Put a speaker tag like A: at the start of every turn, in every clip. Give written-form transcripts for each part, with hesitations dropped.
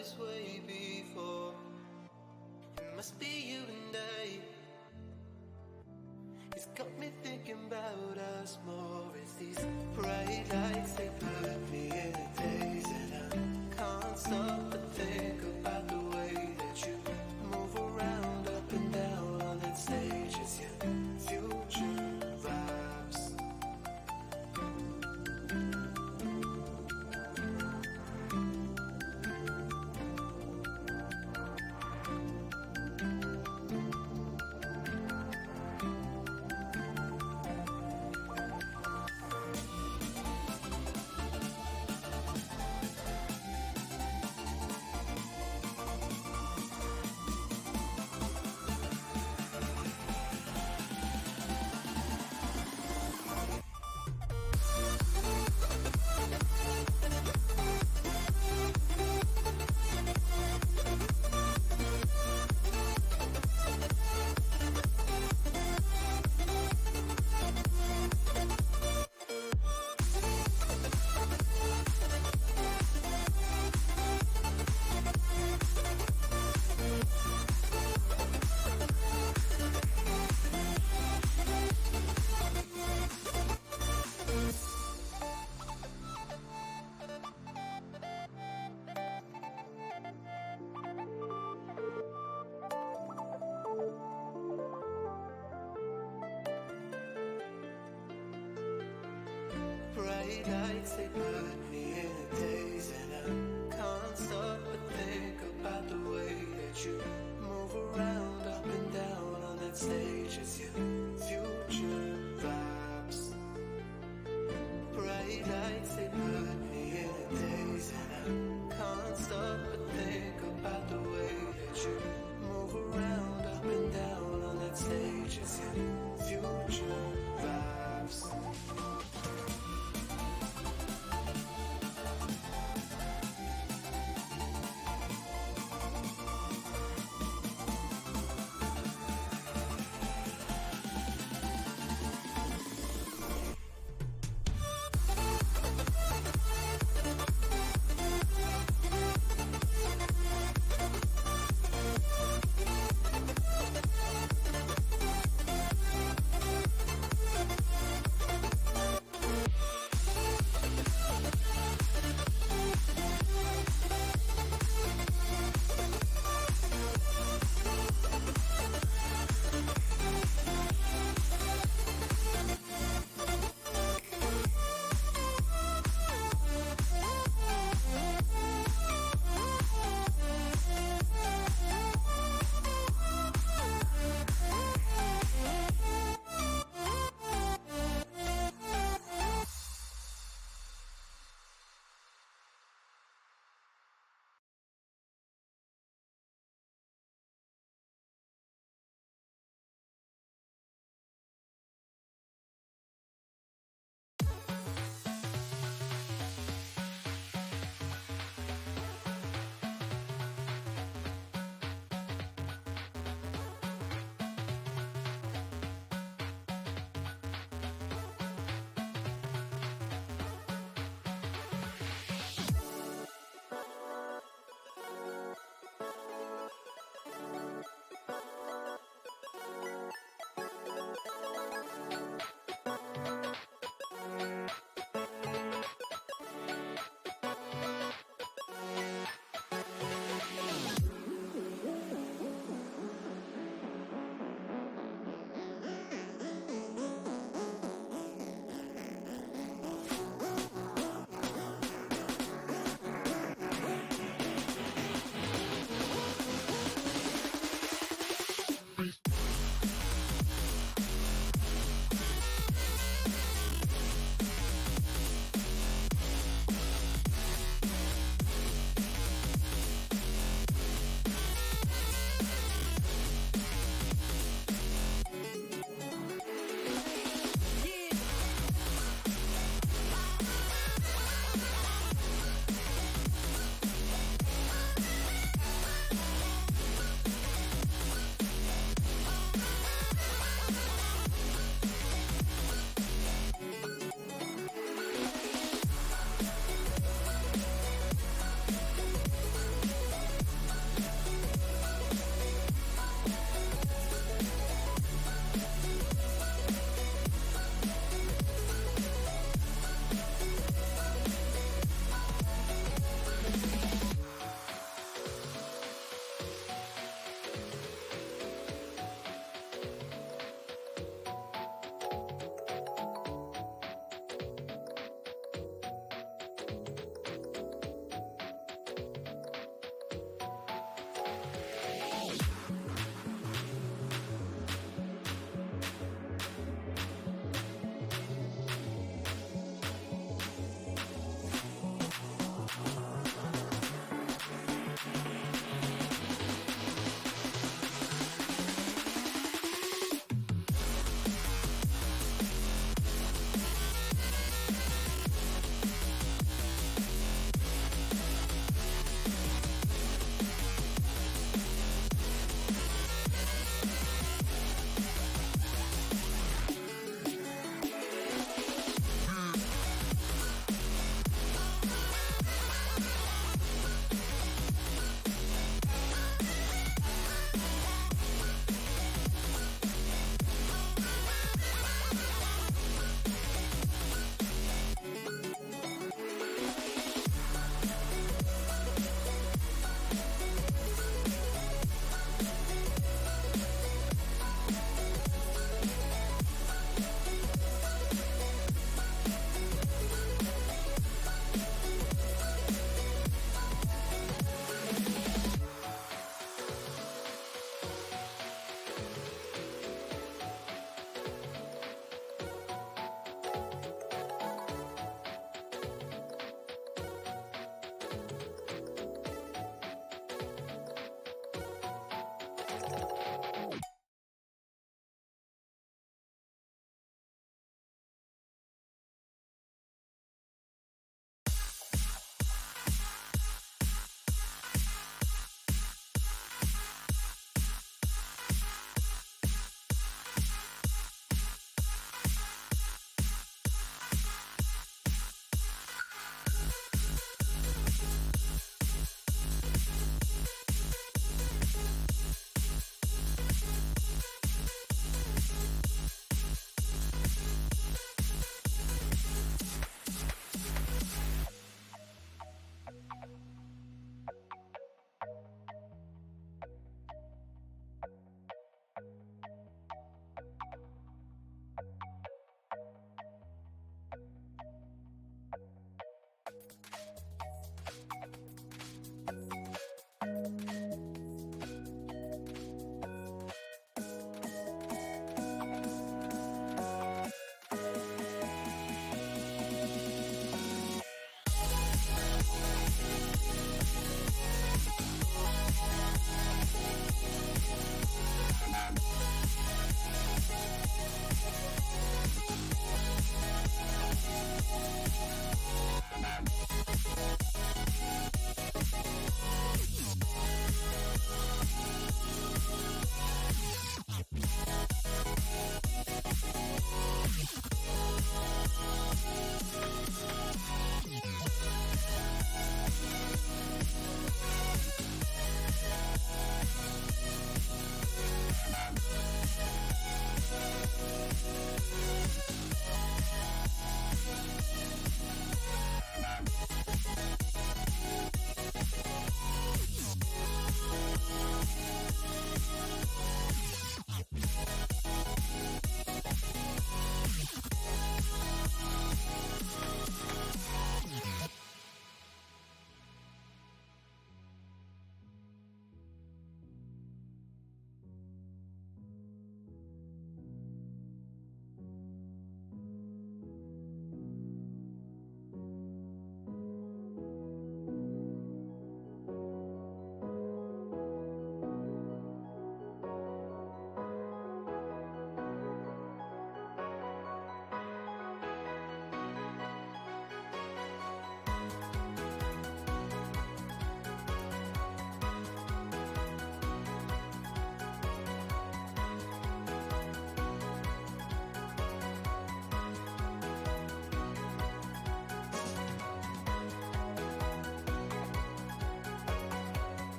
A: this way before. It must be you and I. It's got me thinking about us more. It's these bright lights, they put me in a daze, and I can't stop but think about the way that you move around up and down on that stage. It's your future vibes. Bright lights, they put me in a daze, and I can't stop but think about the way that you move around up and down on that stage. It's your future vibes. Bright lights, they put me in a daze, and I can't stop but think about the way that you move around up and down on that stage. It's your future vibes.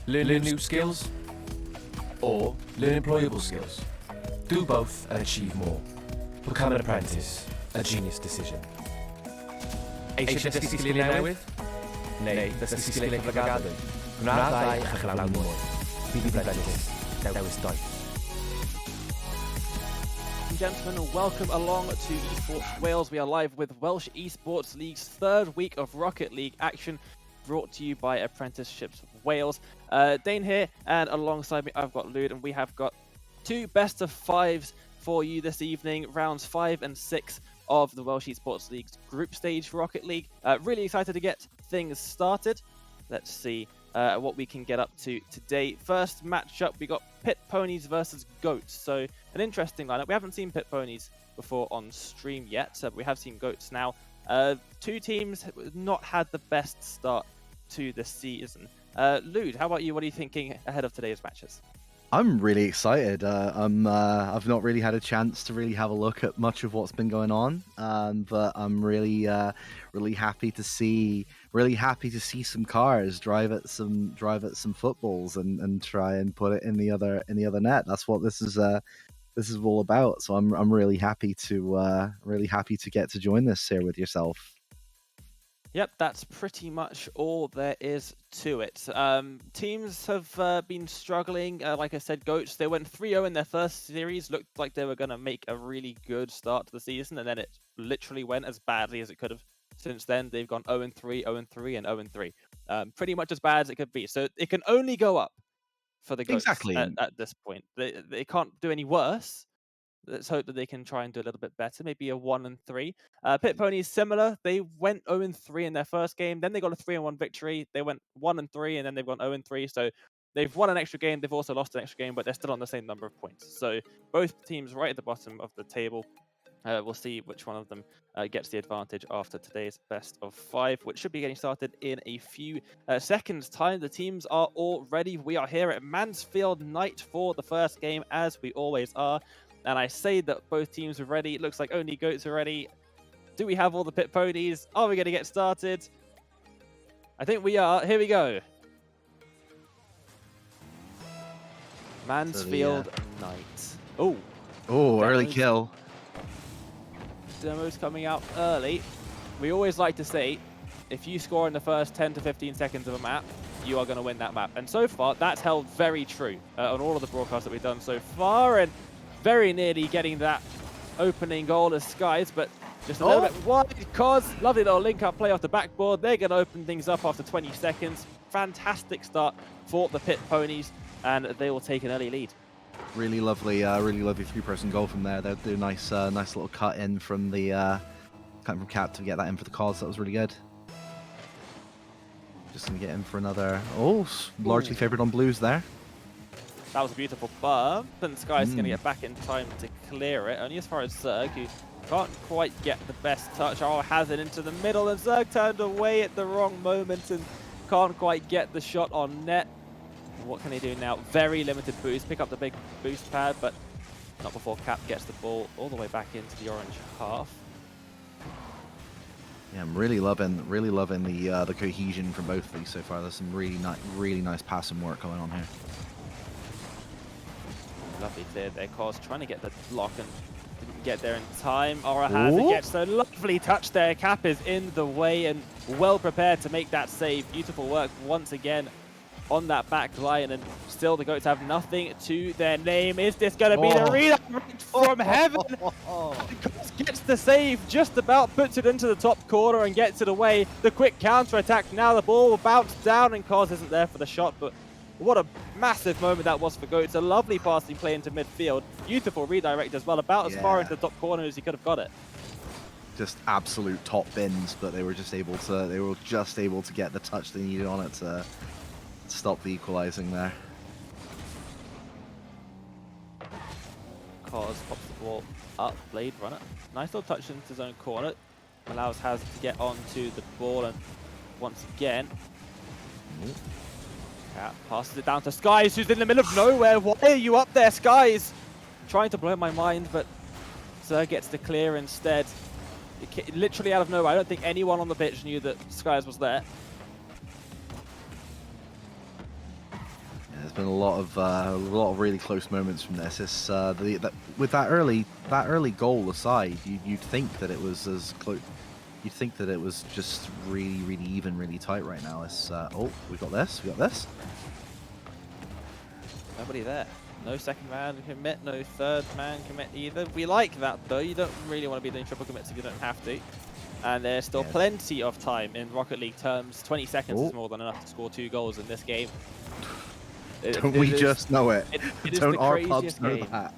B: Learn new skills or learn employable skills. Do both and achieve more. Become an apprentice, a genius decision. Eisiau dysgu sgiliau newydd? Neu dysgu sgiliau cyflogadwy? Gwna'r ddau a chyflawni mwy. Bydd i bledys, dewis doeth.
C: Ladies and gentlemen, welcome along to Esports Wales. We are live with Welsh Esports League's third week of Rocket League action, brought to you by Apprenticeships Wales. Dane here, and alongside me I've got Lude, and we have got two best of fives for you this evening, rounds 5 and 6 of the Welsh Esports League's group stage for Rocket League. Really excited to get things started. Let's see what we can get up to today. First matchup, we got Pit Ponies versus Goats. So an interesting lineup. We haven't seen Pit Ponies before on stream yet, but we have seen Goats now. Two teams have not had the best start to the season. Lude, how about you? What are you thinking ahead of today's matches?
D: I'm really excited. I've not really had a chance to really have a look at much of what's been going on, but I'm really happy to see some cars drive at some footballs and try and put it in the other net. That's what this is all about. So I'm really happy to get to join this here with yourself.
C: Yep, that's pretty much all there is to it. Teams have been struggling. Like I said, Goats, they went 3-0 in their first series. Looked like they were going to make a really good start to the season, and then it literally went as badly as it could have. Since then, they've gone 0-3, 0-3, and 0-3. Pretty much as bad as it could be. So it can only go up for the Goats at this point. They can't do any worse. Let's hope that they can try and do a little bit better, maybe a 1-3. Pit Ponies, similar. They went 0-3 in their first game. Then they got a 3-1 victory. They went 1-3, and then they've gone 0-3. So they've won an extra game. They've also lost an extra game, but they're still on the same number of points. So both teams right at the bottom of the table. We'll see which one of them gets the advantage after today's best of 5, which should be getting started in a few seconds' time. The teams are all ready. We are here at Mansfield Night for the first game, as we always are. And I say that both teams are ready. It looks like only Goats are ready. Do we have all the Pit Ponies? Are we going to get started? I think we are. Here we go. Mansfield Night. Oh,
D: early kill.
C: Demos coming out early. We always like to say, if you score in the first 10 to 15 seconds of a map, you are going to win that map. And so far, that's held very true on all of the broadcasts that we've done so far. And very nearly getting that opening goal as Skies, but just a little bit wide because lovely little link-up play off the backboard. They're going to open things up after 20 seconds. Fantastic start for the Pit Ponies, and they will take an early lead.
D: Really lovely three-person goal from there. They do a nice little cut in from Cap to get that in for the cause. That was really good. Just going to get in for another. Largely favoured on blues there.
C: That was a beautiful bump, and Sky's going to get back in time to clear it. Only as far as Zerg, who can't quite get the best touch. Has it into the middle, and Zerg turned away at the wrong moment and can't quite get the shot on net. What can he do now? Very limited boost. Pick up the big boost pad, but not before Cap gets the ball all the way back into the orange half.
D: Yeah, I'm really loving the cohesion from both of these so far. There's some really nice passing work going on here.
C: Lovely cleared their course, trying to get the block and didn't get there in time. Aura has it, gets a lovely touch there. Cap is in the way and well prepared to make that save. Beautiful work once again on that back line, and still the Goats have nothing to their name. Is this going to be the redirect from heaven? Gets the save, just about puts it into the top corner and gets it away. The quick counter attack, now the ball will bounce down, and Cos isn't there for the shot, but what a massive moment that was for Goats. A lovely passing play into midfield. Beautiful redirect as well, about as far into the top corner as he could have got it.
D: Just absolute top bins, but they were just able to get the touch they needed on it to stop the equalizing there.
C: Cos pops the ball up, Blade Runner. Nice little touch into his own corner. Allows Haz to get onto the ball, and once again, Cat passes it down to Skies, who's in the middle of nowhere. Why are you up there, Skies? Trying to blow my mind, but Sir gets the clear instead. Literally out of nowhere. I don't think anyone on the pitch knew that Skies was there.
D: been a lot of really close moments from this. It's with that early goal aside, you'd think that it was as close. You'd think that it was just really even, really tight right now. It's oh, we got this.
C: Nobody there. No second man commit, no third man commit either. We like that though. You don't really want to be doing triple commits if you don't have to. And there's still plenty of time in Rocket League terms. 20 seconds is more than enough to score 2 goals in this game.
D: Don't we just know it?
C: It is
D: Don't
C: the
D: our pubs
C: craziest
D: know
C: game.
D: that?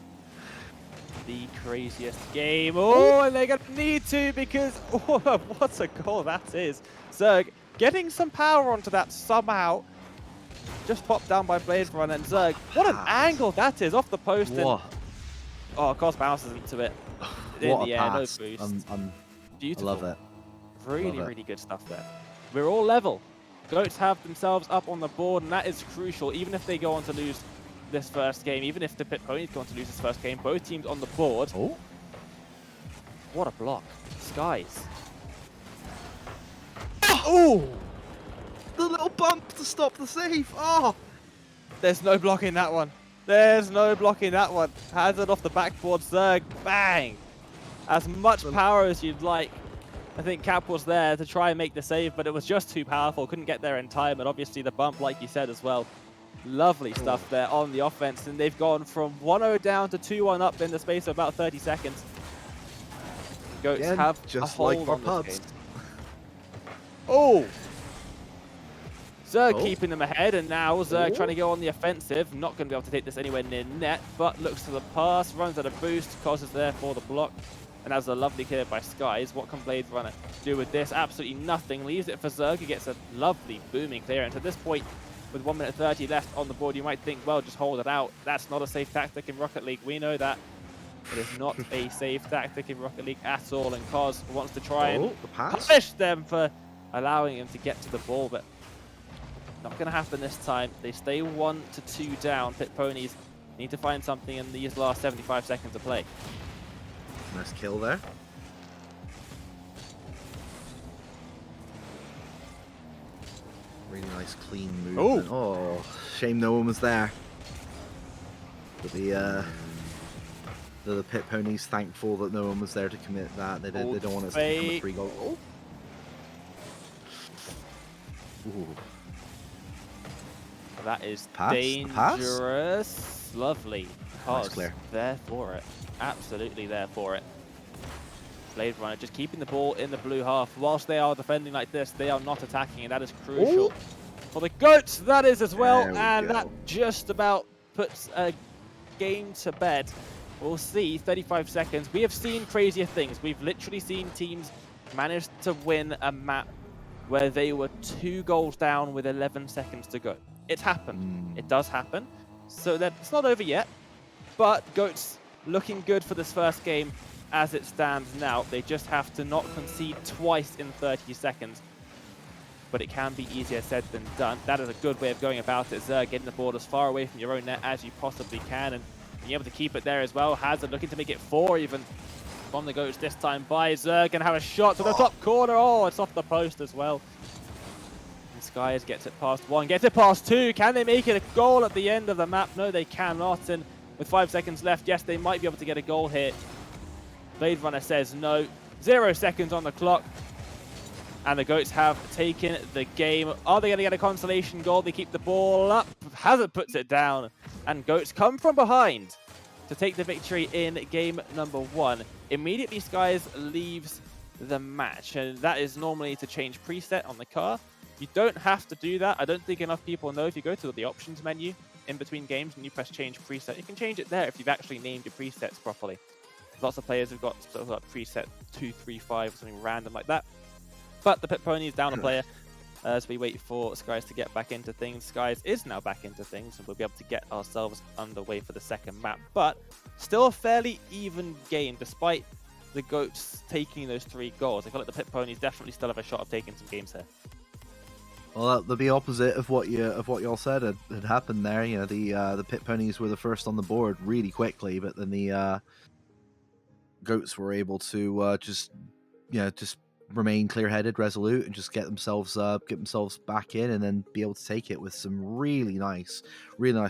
C: The craziest game. Oh, and they're going to need to because what a goal that is. Zerg getting some power onto that somehow. Just popped down by Blade Runner and Zerg. What an angle that is off the post. And, of course, bounces into it.
D: What
C: in the
D: a
C: air,
D: pass.
C: no boost. Beautiful.
D: I love it.
C: Really good stuff there. We're all level. Goats have themselves up on the board, and that is crucial. Even if they go on to lose this first game, even if the Pit Ponies go on to lose this first game, both teams on the board.
D: Oh.
C: What a block. Skies. Oh!
D: The little bump to stop the save. Oh!
C: There's no blocking that one. There's no blocking that one. Hazard off the backboard, Zerg. Bang! As much power as you'd like. I think Cap was there to try and make the save, but it was just too powerful. Couldn't get there in time, and obviously the bump, like you said as well. Lovely stuff there on the offense, and they've gone from 1-0 down to 2-1 up in the space of about 30 seconds. Goats have
D: just
C: a
D: like
C: hold
D: our
C: on
D: pubs.
C: this game. Oh! Zerg keeping them ahead, and now Zerg trying to go on the offensive. Not going to be able to take this anywhere near net, but looks to the pass, runs at a boost, causes there for the block. And as a lovely clear by Skies, what can Blade Runner do with this? Absolutely nothing. Leaves it for Zerg, who gets a lovely booming clear. And to this point, with 1 minute 30 left on the board, you might think, well, just hold it out. That's not a safe tactic in Rocket League. We know that. It is not a safe tactic in Rocket League at all. And Cos wants to try and punish them for allowing him to get to the ball, but not going to happen this time. They stay 1-2 down. Pit Ponies need to find something in these last 75 seconds of play.
D: Nice kill there. Really nice, clean movement. Oh, shame no one was there. But the Pit Ponies thankful that no one was there to commit that. They don't want us to become a 3 goal. Oh. Ooh.
C: That is
D: Pass?
C: dangerous. Lovely.
D: Nice clear.
C: There for it. Absolutely there for it. Blade Runner just keeping the ball in the blue half. Whilst they are defending like this, they are not attacking, and that is crucial. For the Goats, that is as well, and that just about puts a game to bed. We'll see, 35 seconds. We have seen crazier things. We've literally seen teams manage to win a map where they were 2 goals down with 11 seconds to go. It's happened. It does happen. So that it's not over yet, but Goats looking good for this first game as it stands now. They just have to not concede twice in 30 seconds. But it can be easier said than done. That is a good way of going about it. Getting the ball as far away from your own net as you possibly can, and being able to keep it there as well. Hazard looking to make it 4 even from the Goats this time by Zerg, and have a shot to the top corner. Oh, it's off the post as well. And Skies gets it past 1, gets it past 2. Can they make it a goal at the end of the map? No, they cannot. And with 5 seconds left, yes, they might be able to get a goal here. Blade Runner says no. 0 seconds on the clock. And the Goats have taken the game. Are they going to get a consolation goal? They keep the ball up. Hazard puts it down. And Goats come from behind to take the victory in game number 1. Immediately, Skies leaves the match. And that is normally to change preset on the car. You don't have to do that. I don't think enough people know. If you go to the options menu in between games and you press change preset, you can change it there if you've actually named your presets properly. Lots of players have got sort of like preset 235 or something random like that. But the Pit Pony is down a player as we wait for Skies to get back into things. Skies is now back into things, and we'll be able to get ourselves underway for the second map. But still a fairly even game, despite the Goats taking those 3 goals. I feel like the Pit Ponies definitely still have a shot of taking some games here.
D: Well, the opposite of what y'all said had happened there. You know, the Pit Ponies were the first on the board really quickly, but then the Goats were able to just remain clear-headed, resolute, and just get themselves back in, and then be able to take it with some really nice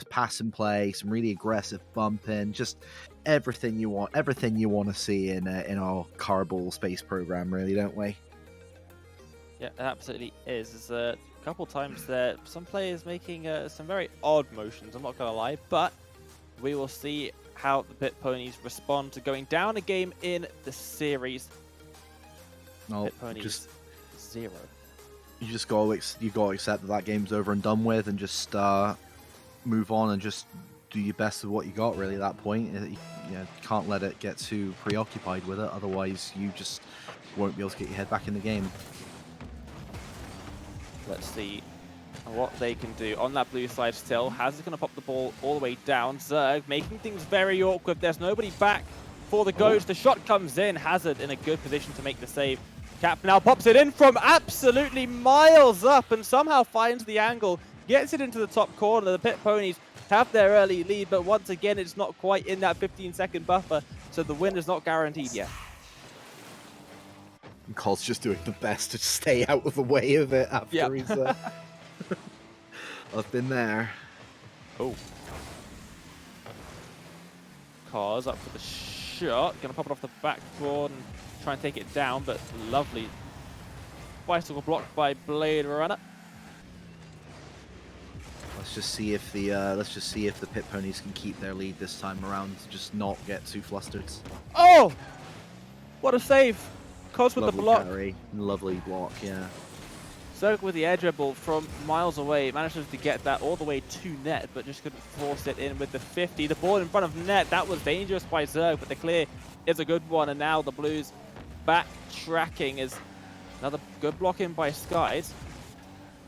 D: pass and play, some really aggressive bumping, just everything you want to see in our Carball space program, really, don't we?
C: Yeah, it absolutely is. There's a couple times there, some players making some very odd motions, I'm not going to lie, but we will see how the Pit Ponies respond to going down a game in the series.
D: No,
C: Pit Ponies
D: just
C: 0.
D: you got to accept that game's over and done with, and just move on and just do your best with what you got. Really, at that point, you can't let it get too preoccupied with it. Otherwise, you just won't be able to get your head back in the game.
C: Let's see what they can do on that blue side still. Hazard's going to pop the ball all the way down. Zerg making things very awkward. There's nobody back for the Goats. The shot comes in. Hazard in a good position to make the save. Cap now pops it in from absolutely miles up and somehow finds the angle. Gets it into the top corner. The Pit Ponies have their early lead, but once again, it's not quite in that 15-second buffer, so the win is not guaranteed yet.
D: And Cole's just doing the best to stay out of the way of it after he's... I've been there.
C: Oh. Cars up for the shot. Gonna pop it off the backboard and try and take it down, but lovely bicycle blocked by Blade Runner.
D: Let's just see if the Pit Ponies can keep their lead this time around. Just not get too flustered.
C: Oh! What a save! Cos with the block.
D: Carry. Lovely block, yeah.
C: Zerg with the air dribble from miles away, manages to get that all the way to net, but just couldn't force it in with the 50. The ball in front of net, that was dangerous by Zerg, but the clear is a good one, and now the Blues backtracking is another good block in by Skies.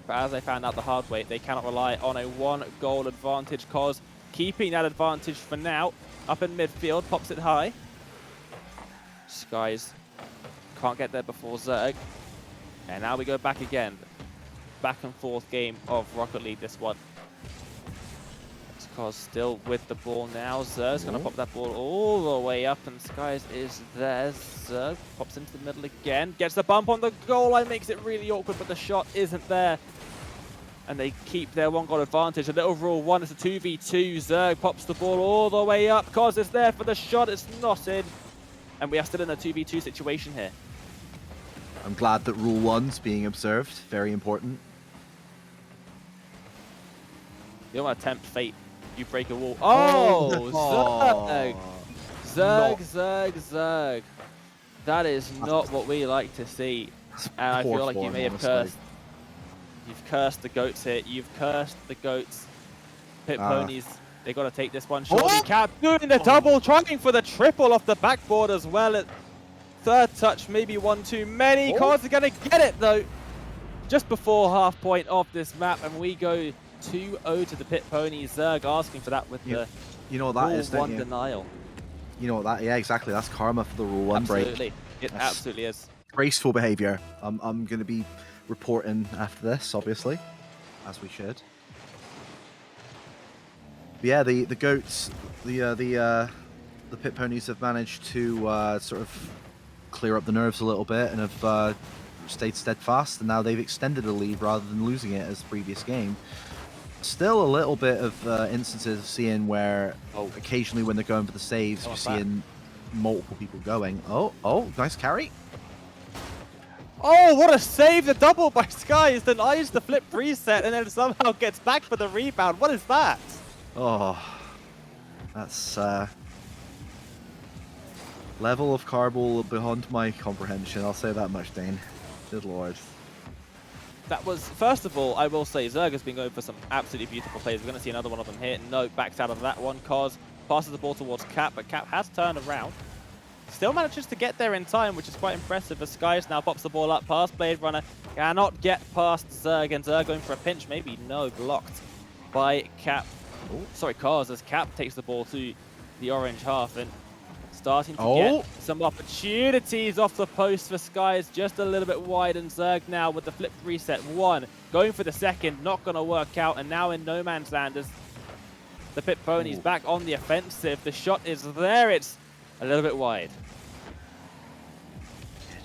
C: But as they found out the hard way, they cannot rely on a 1-goal advantage. Cos keeping that advantage for now. Up in midfield, pops it high. Skies can't get there before Zerg. And now we go back again. Back and forth game of Rocket League, this one. Cos still with the ball now. Zerg's going to pop that ball all the way up, and Skies is there. Zerg pops into the middle again. Gets the bump on the goal line, makes it really awkward, but the shot isn't there. And they keep their 1-goal advantage. A little rule 1, it's a 2v2. Zerg pops the ball all the way up. Cos is there for the shot, it's not in. And we are still in a 2v2 situation here.
D: I'm glad that Rule 1's being observed. Very important.
C: You don't want to tempt fate. You break a wall. Oh, Zerg! Zerg. That is not what we like to see. And I feel like you may have cursed. You've cursed the Goats here. You've cursed the Goats. Pit Ponies, they got to take this one. Surely Cap doing the double, trying for the triple off the backboard as well. Third touch, maybe one too many. Cards are going to get it, though, just before half point of this map. And we go 2-0 to the Pit Ponies. Zerg asking for that with the
D: you know what that is,
C: Rule 1 denial.
D: You know what that? Yeah, exactly. That's karma for the Rule 1 break.
C: Absolutely. It absolutely is.
D: Graceful behavior. I'm going to be reporting after this, obviously, as we should. But yeah, the Goats, the Pit Ponies have managed to sort of clear up the nerves a little bit and have stayed steadfast, and now they've extended the lead rather than losing it as the previous game. Still a little bit of instances of seeing where occasionally when they're going for the saves, you're seeing multiple people going. Oh, nice carry.
C: Oh, what a save! The double by Skies denies the flip reset and then somehow gets back for the rebound. What is that?
D: Oh, that's level of Carball beyond my comprehension. I'll say that much, Dane. Good lord.
C: That was, first of all, I will say Zerg has been going for some absolutely beautiful plays. We're going to see another one of them here. No, backs out of that one. Cos passes the ball towards Cap, but Cap has turned around. Still manages to get there in time, which is quite impressive as Skies now pops the ball up past Blade Runner. Cannot get past Zerg, and Zerg going for a pinch. Maybe no, blocked by Cap. Sorry, Cos, as Cap takes the ball to the orange half and starting to get some opportunities off the post for Skies, just a little bit wide, and Zerg now with the flip reset. One, going for the second, not going to work out, and now in no man's land as the Pit Ponies back on the offensive. The shot is there, it's a little bit wide.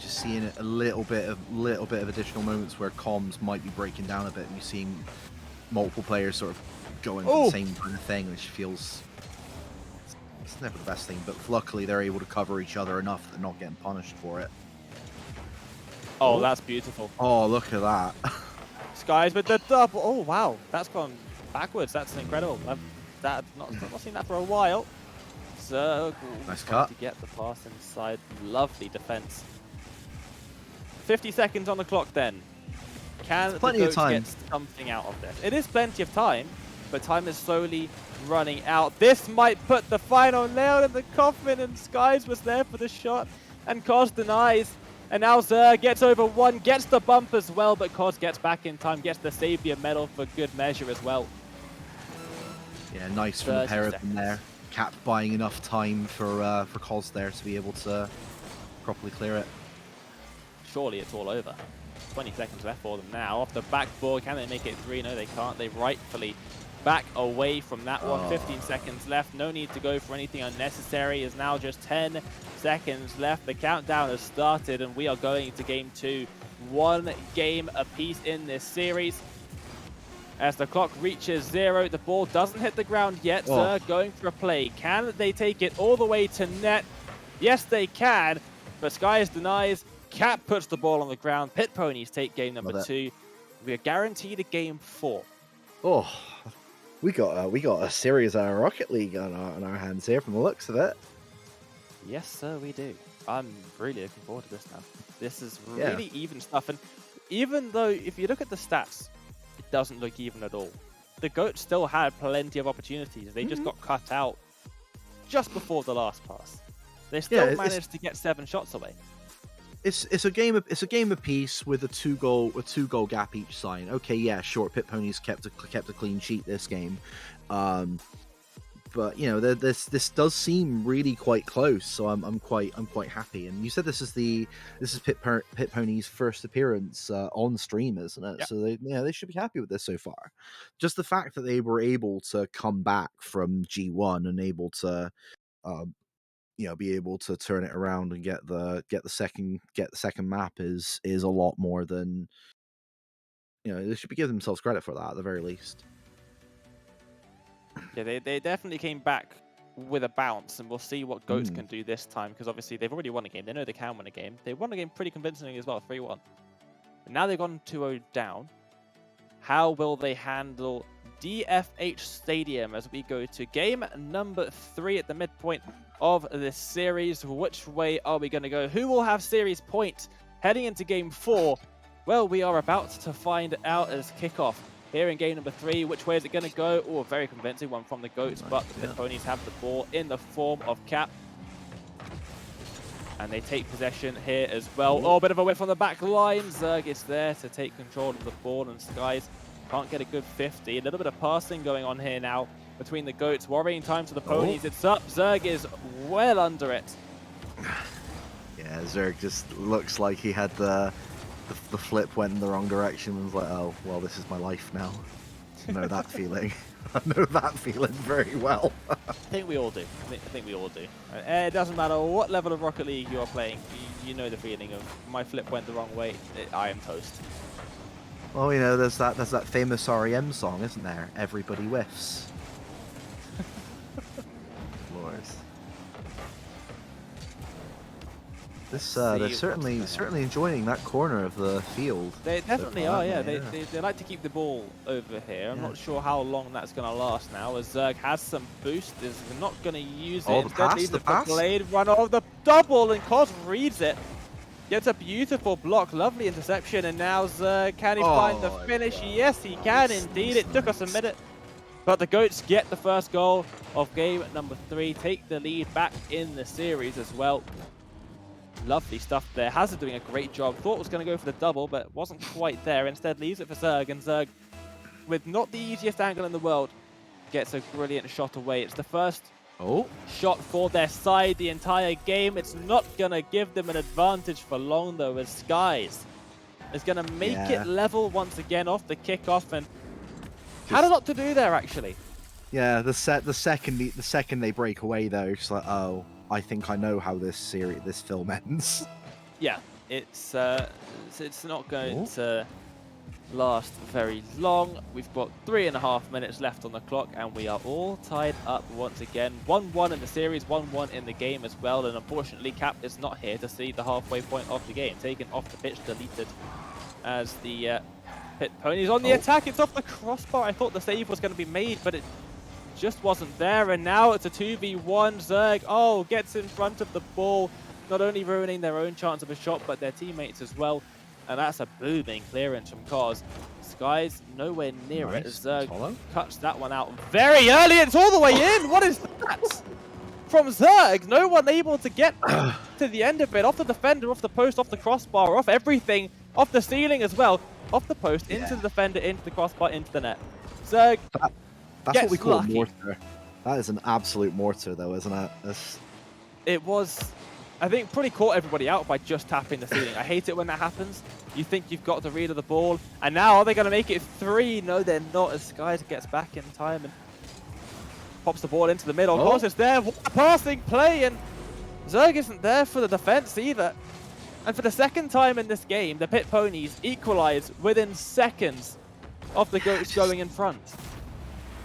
D: just seeing a little bit of additional moments where comms might be breaking down a bit, and you're seeing multiple players sort of going for the same kind of thing, which feels it's never the best thing. But luckily, they're able to cover each other enough that they're not getting punished for it.
C: Oh, that's beautiful.
D: Oh, look at that.
C: Skies with the double. Oh, wow. That's gone backwards. That's incredible. I've not seen that for a while. So,
D: Nice cut.
C: To get the pass inside. Lovely defense. 50 seconds on the clock then. Can the
D: plenty of
C: Goats
D: time.
C: get something out of this? It is plenty of time, but time is slowly running out. This might put the final nail in the coffin, and Skies was there for the shot, and Cos denies. And now Zerg gets over one, gets the bump as well, but Cos gets back in time, gets the Savior medal for good measure as well.
D: Yeah, nice from the pair of them there. Cap buying enough time for Cos there to be able to properly clear it.
C: Surely it's all over. 20 seconds left for them now. Off the backboard, can they make it 3? No, they can't. They rightfully back away from that one. 15 seconds left. No need to go for anything unnecessary. It's now just 10 seconds left. The countdown has started, and we are going to game 2. 1 game apiece in this series. As the clock reaches 0, the ball doesn't hit the ground yet. Zerg going for a play. Can they take it all the way to net? Yes, they can, but Skies denies. Cap puts the ball on the ground. Pit Ponies take game number 2. We are guaranteed a game 4.
D: Oh, we got a series of Rocket League on our hands here from the looks of it.
C: Yes, sir, we do. I'm really looking forward to this now. This is really even stuff, and even though if you look at the stats, it doesn't look even at all. The Goats still had plenty of opportunities. They just got cut out just before the last pass. They still managed to get 7 shots away.
D: It's a game apiece with a two goal gap each side. Okay, yeah, sure. Pit Ponies kept a clean sheet this game, but you know this does seem really quite close. So I'm quite happy. And you said this is Pit Ponies' first appearance on stream, isn't it? Yep. So they should be happy with this so far. Just the fact that they were able to come back from G1 and able to be able to turn it around and get the second map is a lot more than, they should be giving themselves credit for that at the very least.
C: Yeah, they definitely came back with a bounce, and we'll see what Goats can do this time, because obviously they've already won a game. They know they can win a game. They won a game pretty convincingly as well, 3-1. And now they've gone 2-0 down. How will they handle DFH Stadium as we go to game number 3 at the midpoint of this series? Which way are we going to go? Who will have series point heading into game 4? Well, we are about to find out as kickoff here in game number 3. Which way is it going to go? Oh, a very convincing one from the Goats, but the Ponies have the ball in the form of Cap. And they take possession here as well. Oh, a bit of a whip from the back line. Zerg is there to take control of the ball, and Skies can't get a good 50. A little bit of passing going on here now between the Goats. Worrying time to the Ponies. It's up. Zerg is well under it.
D: Yeah, Zerg just looks like he had the flip went in the wrong direction and was like, oh, well, this is my life now. I know that feeling. I know that feeling very well.
C: I think we all do. I think we all do. It doesn't matter what level of Rocket League you are playing. You know the feeling of my flip went the wrong way. I am toast.
D: Well, there's that famous REM song, isn't there? Everybody whiffs. Glorious. They're certainly enjoying that corner of the field.
C: They definitely are, yeah. They like to keep the ball over here. I'm not sure how long that's going to last now, as Zerg has some boost. Is not going to use it. Instead, leaves it for Blade. Run of the double, and Cos reads it. Gets a beautiful block, lovely interception, and now Zerg, can he find the finish? Yes, he can indeed. It took us a minute, but the Goats get the first goal of game number 3, take the lead back in the series as well. Lovely stuff there. Hazard doing a great job. Thought was going to go for the double, but wasn't quite there. Instead, leaves it for Zerg, and Zerg, with not the easiest angle in the world, gets a brilliant shot away. It's the first shot for their side the entire game. It's not going to give them an advantage for long, though, as Skies is going to make it level once again off the kickoff, and had a lot to do there, actually.
D: Yeah, the second they break away, though, it's like, oh, I think I know how this film ends.
C: Yeah, it's not going to last very long. We've got 3.5 minutes left on the clock, and we are all tied up once again. 1-1 in the series, 1-1 in the game as well, and unfortunately Cap is not here to see the halfway point of the game. Taken off the pitch, deleted as the Pit Ponies on the attack. It's off the crossbar. I thought the save was going to be made, but it just wasn't there, and now it's a 2v1. Zerg, gets in front of the ball, not only ruining their own chance of a shot, but their teammates as well. And that's a booming clearance from Cos. Sky's nowhere near it. Zerg cuts that one out very early. It's all the way in. What is that? From Zerg, no one able to get to the end of it. Off the defender, off the post, off the crossbar, off everything, off the ceiling as well. Off the post, into the defender, into the crossbar, into the net. Zerg
D: That's what we call
C: lucky.
D: a mortar. That is an absolute mortar, though, isn't it?
C: It was, I think, pretty caught everybody out by just tapping the ceiling. I hate it when that happens. You think you've got the read of the ball, and now are they going to make it 3? No, they're not, as Skies gets back in time and pops the ball into the middle. Cos is there, what a passing play, and Zerg isn't there for the defense either. And for the second time in this game, the Pit Ponies equalize within seconds of the Goats going in front.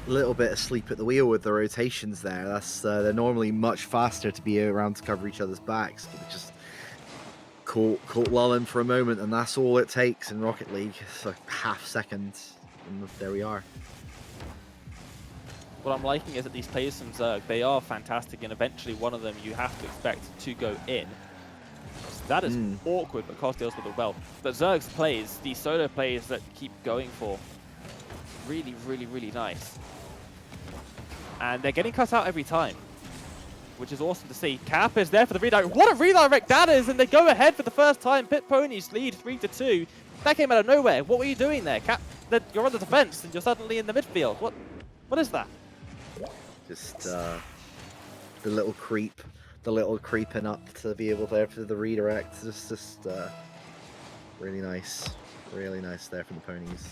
D: Little bit asleep at the wheel with the rotations there. They're normally much faster to be around to cover each other's backs, but they just caught lulling for a moment, and that's all it takes in Rocket League. It's like half second, and there we are.
C: What I'm liking is that these players from Zerg, they are fantastic, and eventually one of them you have to expect to go in. So that is awkward, but Cos deals with it well. But Zerg's plays, these solo plays that keep going for, really, really, really nice. And they're getting cut out every time, which is awesome to see. Cap is there for the redirect. What a redirect that is, and they go ahead for the first time. Pit Ponies lead 3-2. That came out of nowhere. What were you doing there? Cap, you're on the defense, and you're suddenly in the midfield. What is that?
D: Just the little creeping up to be able to for the redirect. Just really nice there for the Ponies.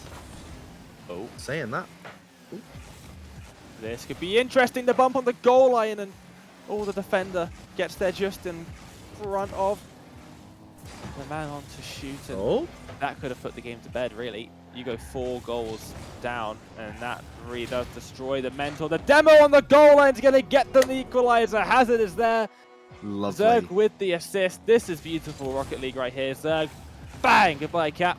D: Saying that.
C: This could be interesting. The bump on the goal line, and the defender gets there just in front of the man on to shoot. And that could have put the game to bed, really. You go 4 goals down, and that really does destroy the mental. The demo on the goal line is going to get them the equalizer. Hazard is there.
D: Lovely.
C: Zerg with the assist. This is beautiful Rocket League right here. Zerg, bang, goodbye Cap.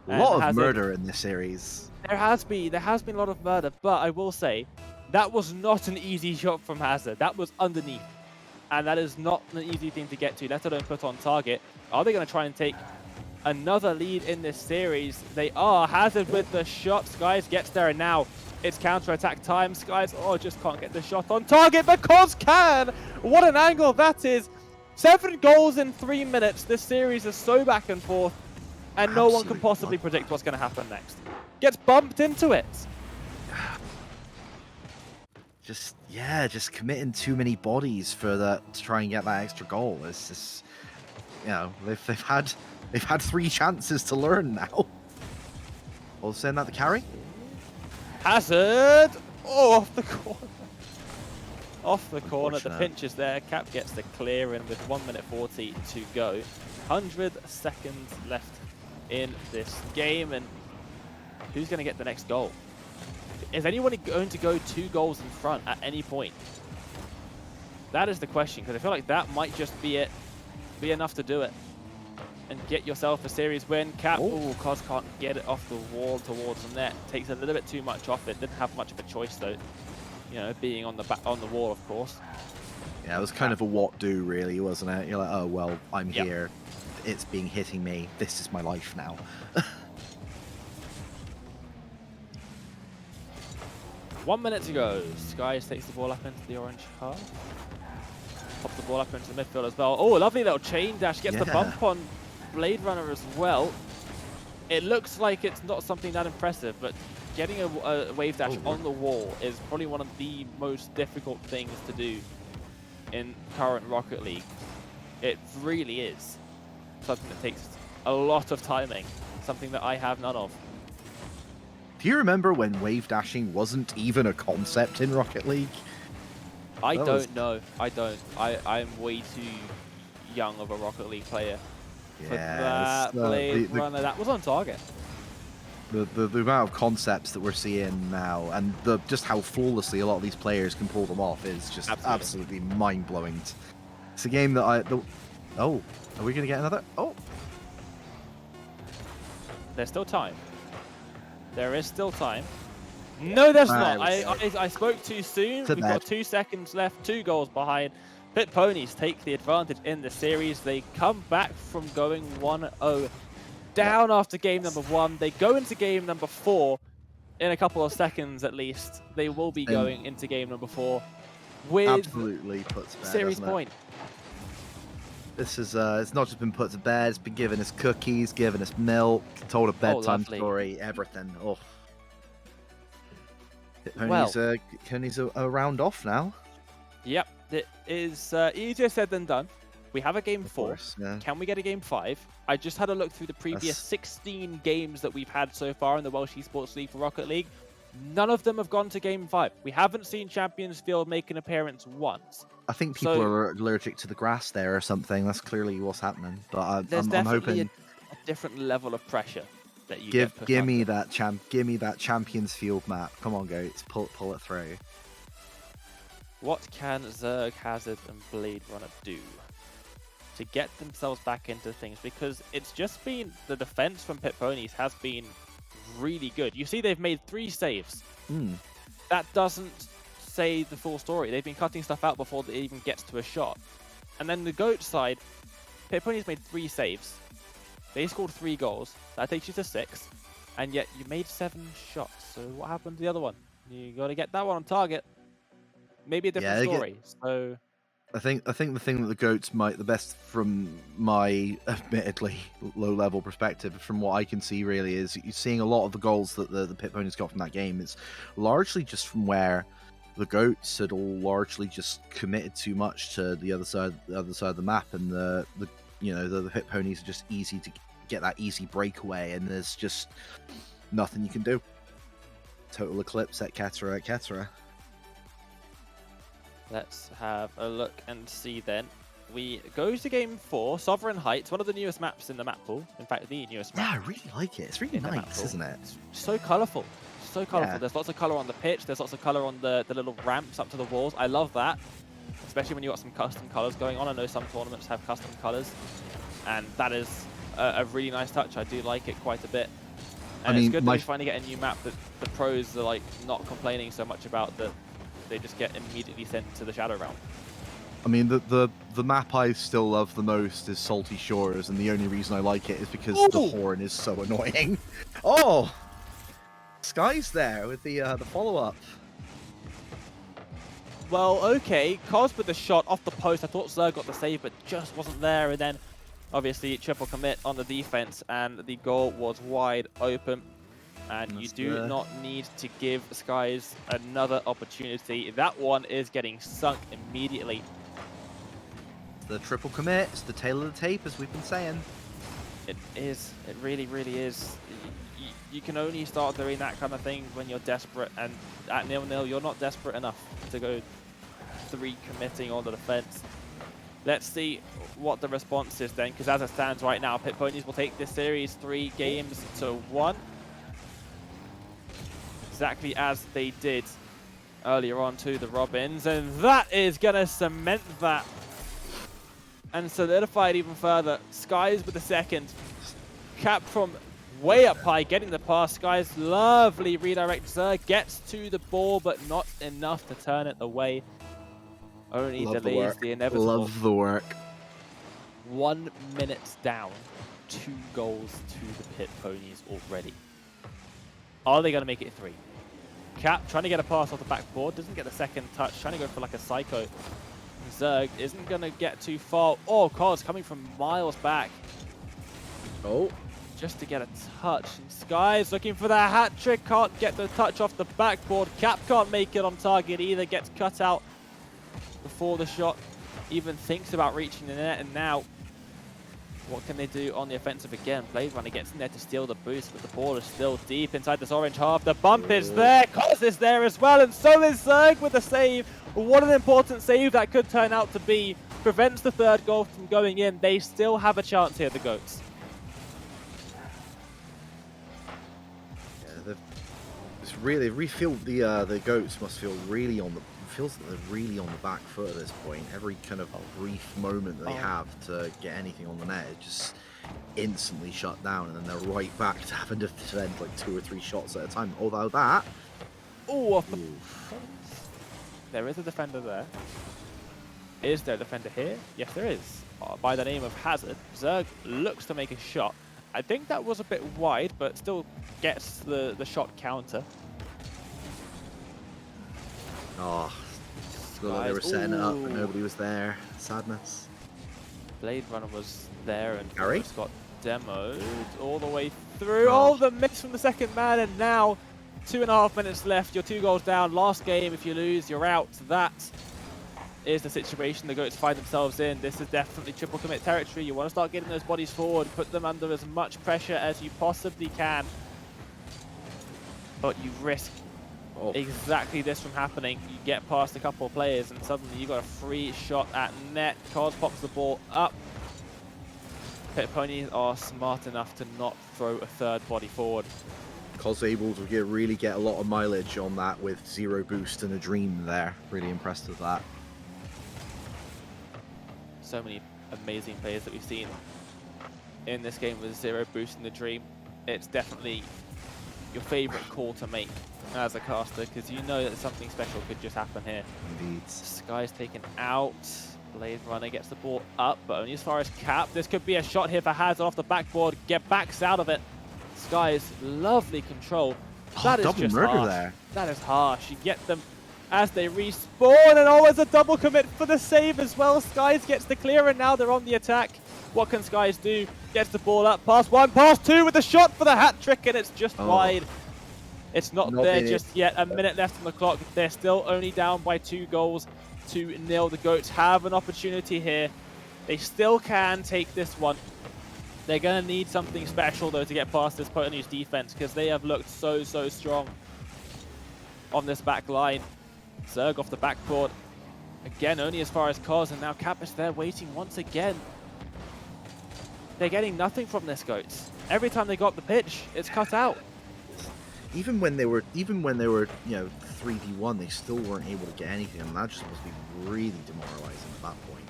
D: A lot of murder in this series.
C: There has been a lot of murder, but I will say that was not an easy shot from Hazard. That was underneath, and that is not an easy thing to get to, let alone put on target. Are they going to try and take another lead in this series? They are. Hazard with the shot. Skies gets there, and now it's counter-attack time. Skies, just can't get the shot on target, but Cos can! What an angle that is! 7 goals in 3 minutes. This series is so back and forth, and no one can possibly predict what's going to happen next. Gets bumped into it.
D: Just committing too many bodies for that to try and get that extra goal. It's just, they've had 3 chances to learn now. Saying that the carry.
C: Hazard! Off the corner. Off the corner. The pinch is there. Cap gets the clear in with 1 minute 40 to go. 100 seconds left in this game, and who's going to get the next goal? Is anyone going to go 2 goals in front at any point? That is the question, because I feel like that might just be it. Be enough to do it. And get yourself a series win. Cap, Cos can't get it off the wall towards the net. Takes a little bit too much off it. Didn't have much of a choice though. Being on the wall, of course.
D: Yeah, it was kind of a what do, really, wasn't it? You're like, oh well, I'm here. It's hitting me. This is my life now.
C: 1 minute to go. Skies takes the ball up into the orange half. Pops the ball up into the midfield as well. Oh, a lovely little chain dash. Gets the bump on Blade Runner as well. It looks like it's not something that impressive, but getting a wave dash on the wall is probably one of the most difficult things to do in current Rocket League. It really is something that takes a lot of timing, something that I have none of.
D: Do you remember when wave dashing wasn't even a concept in Rocket League?
C: I don't know. I don't. I'm way too young of a Rocket League player for
D: Yeah,
C: that Blade Runner. That was on target.
D: The amount of concepts that we're seeing now, and just how flawlessly a lot of these players can pull them off is just absolutely mind-blowing. It's a game that oh, are we going to get another? Oh.
C: There's still time. There is still time. No, there's not. I spoke too soon. We've got 2 seconds left, 2 goals behind. Pit Ponies take the advantage in the series. They come back from going 1-0 down after game number 1. They go into game number 4 in a couple of seconds at least. They will be going into game number 4 with
D: absolutely puts bed,
C: series point.
D: This is it's not just been put to bed, it's been giving us cookies, giving us milk, told a bedtime story, everything. Oh. Ponies are a round off now.
C: Yep, it is easier said than done. We have a game 4.
D: Course, yeah.
C: Can we get a game 5? I just had a look through the previous 16 games that we've had so far in the Welsh Esports League for Rocket League. None of them have gone to game 5. We haven't seen Champions Field make an appearance once.
D: I think people are allergic to the grass there or something. That's clearly what's happening. But I'm hoping
C: a different level of pressure that you
D: give me that Champions Field map. Come on, Goats, pull it through.
C: What can Zerg, Hazard, and Blade Runner do to get themselves back into things? Because it's just been the defense from Pit Ponies has been really good. You see, they've made 3 saves. That doesn't say the full story. They've been cutting stuff out before it even gets to a shot. And then the Goat side, Pit Ponies made 3 saves. They scored 3 goals. That takes you to 6. And yet you made 7 shots. So what happened to the other one? You got to get that one on target. Maybe a different story. So
D: I think the thing that the Goats might the best from my admittedly low-level perspective, from what I can see really, is you're seeing a lot of the goals that the Pit Ponies got from that game. It's largely just from where the Goats had all largely just committed too much to the other side of the map, and the Pit Ponies are just easy to get that easy breakaway, and there's just nothing you can do. Total eclipse, etc., etc.
C: Let's have a look and see then. We go to game 4, Sovereign Heights, one of the newest maps in the map pool. In fact, the newest map.
D: Yeah, I really like it. It's really nice, isn't it?
C: It's so colourful. So colourful.
D: Yeah.
C: There's lots of colour on the pitch. There's lots of colour on the little ramps up to the walls. I love that. Especially when you've got some custom colours going on. I know some tournaments have custom colours. And that is a really nice touch. I do like it quite a bit. And it's good that we finally get a new map that the pros are like not complaining so much about, that they just get immediately sent to the Shadow Realm.
D: I mean, the map I still love the most is Salty Shores, and the only reason I like it is because the horn is so annoying. Oh! Sky's there with the follow-up.
C: Well, okay. Cos with the shot off the post. I thought Zerg got the save, but just wasn't there. And then, obviously, triple commit on the defense, and the goal was wide open. And you do not need to give Skies another opportunity. That one is getting sunk immediately.
D: The triple commit, it's the tail of the tape, as we've been saying.
C: It is. It really, really is. You can only start doing that kind of thing when you're desperate, and at 0-0, you're not desperate enough to go 3 committing on the defense. Let's see what the response is then, because as it stands right now, Pit Ponies will take this series 3-1. Exactly as they did earlier on to the Robins, and that is going to cement that and solidify it even further. Skies with the second. Cap from way up high, getting the pass. Skies lovely redirect. Zerg gets to the ball, but not enough to turn it away. Only delays the inevitable.
D: Love the work.
C: 1 minute down, 2 goals to the Pit Ponies already. Are they going to make it 3? Cap trying to get a pass off the backboard, doesn't get the second touch, trying to go for like a psycho. Zerg isn't going to get too far. Oh, Cos coming from miles back.
D: Oh.
C: Just to get a touch. And Skies looking for that hat trick, can't get the touch off the backboard. Cap can't make it on target either, gets cut out before the shot even thinks about reaching the net, and now what can they do on the offensive again? Blade Runner gets in there to steal the boost, but the ball is still deep inside this orange half. The bump is there, Cos is there as well, and so is Zerg with a save. What an important save that could turn out to be. prevents the third goal from going in. They still have a chance here, the Goats.
D: Yeah, it's really the Goats must feel really feels that they're really on the back foot at this point. Every kind of brief moment that they have to get anything on the net, it just instantly shut down, and then they're right back to having to defend like 2 or 3 shots at a time. Although that,
C: off the... There is a defender there. Is there a defender here? Yes, there is. By the name of Hazard. Zerg looks to make a shot. I think that was a bit wide, but still gets the shot counter.
D: oh, they were setting it up, but nobody was there. Sadness.
C: Blade Runner was there, and
D: Harry
C: just got demoed all the way through. Oh, the miss from the second man, and now 2.5 minutes left. You're 2 goals down. Last game, if you lose, you're out. That is the situation the Goats find themselves in. This is definitely triple commit territory. You want to start getting those bodies forward, put them under as much pressure as you possibly can. But you risk exactly this from happening. You get past a couple of players and suddenly you got a free shot at net. Cos pops the ball up. Pit Ponies are smart enough to not throw a third body forward.
D: Cos able to really get a lot of mileage on that with 0 boost and a dream there. Really impressed with that.
C: So many amazing players that we've seen in this game with 0 boost in the dream. It's definitely your favorite call to make as a caster, because you know that something special could just happen here.
D: Indeed.
C: Sky's taken out. Blade Runner gets the ball up, but only as far as Cap. This could be a shot here for Hazard off the backboard. Get backs out of it. Sky's lovely control. That is just harsh. There. That is harsh. You get them as they respawn, and always a double commit for the save as well. Skies gets the clear, and now they're on the attack. What can Skies do? Gets the ball up, pass 1, pass 2 with a shot for the hat trick, and it's just wide. It's not there just yet. A minute left on the clock. They're still only down by 2 goals to nil. The Goats have an opportunity here. They still can take this one. They're going to need something special, though, to get past this Pony's defense, because they have looked so strong on this back line. Zerg off the backboard. Again, only as far as Cos, and now Cap is there waiting once again. They're getting nothing from this, Goats. Every time they go up the pitch, it's cut out.
D: Even when they were, you know, 3v1, they still weren't able to get anything, and that just must be really demoralizing at that point.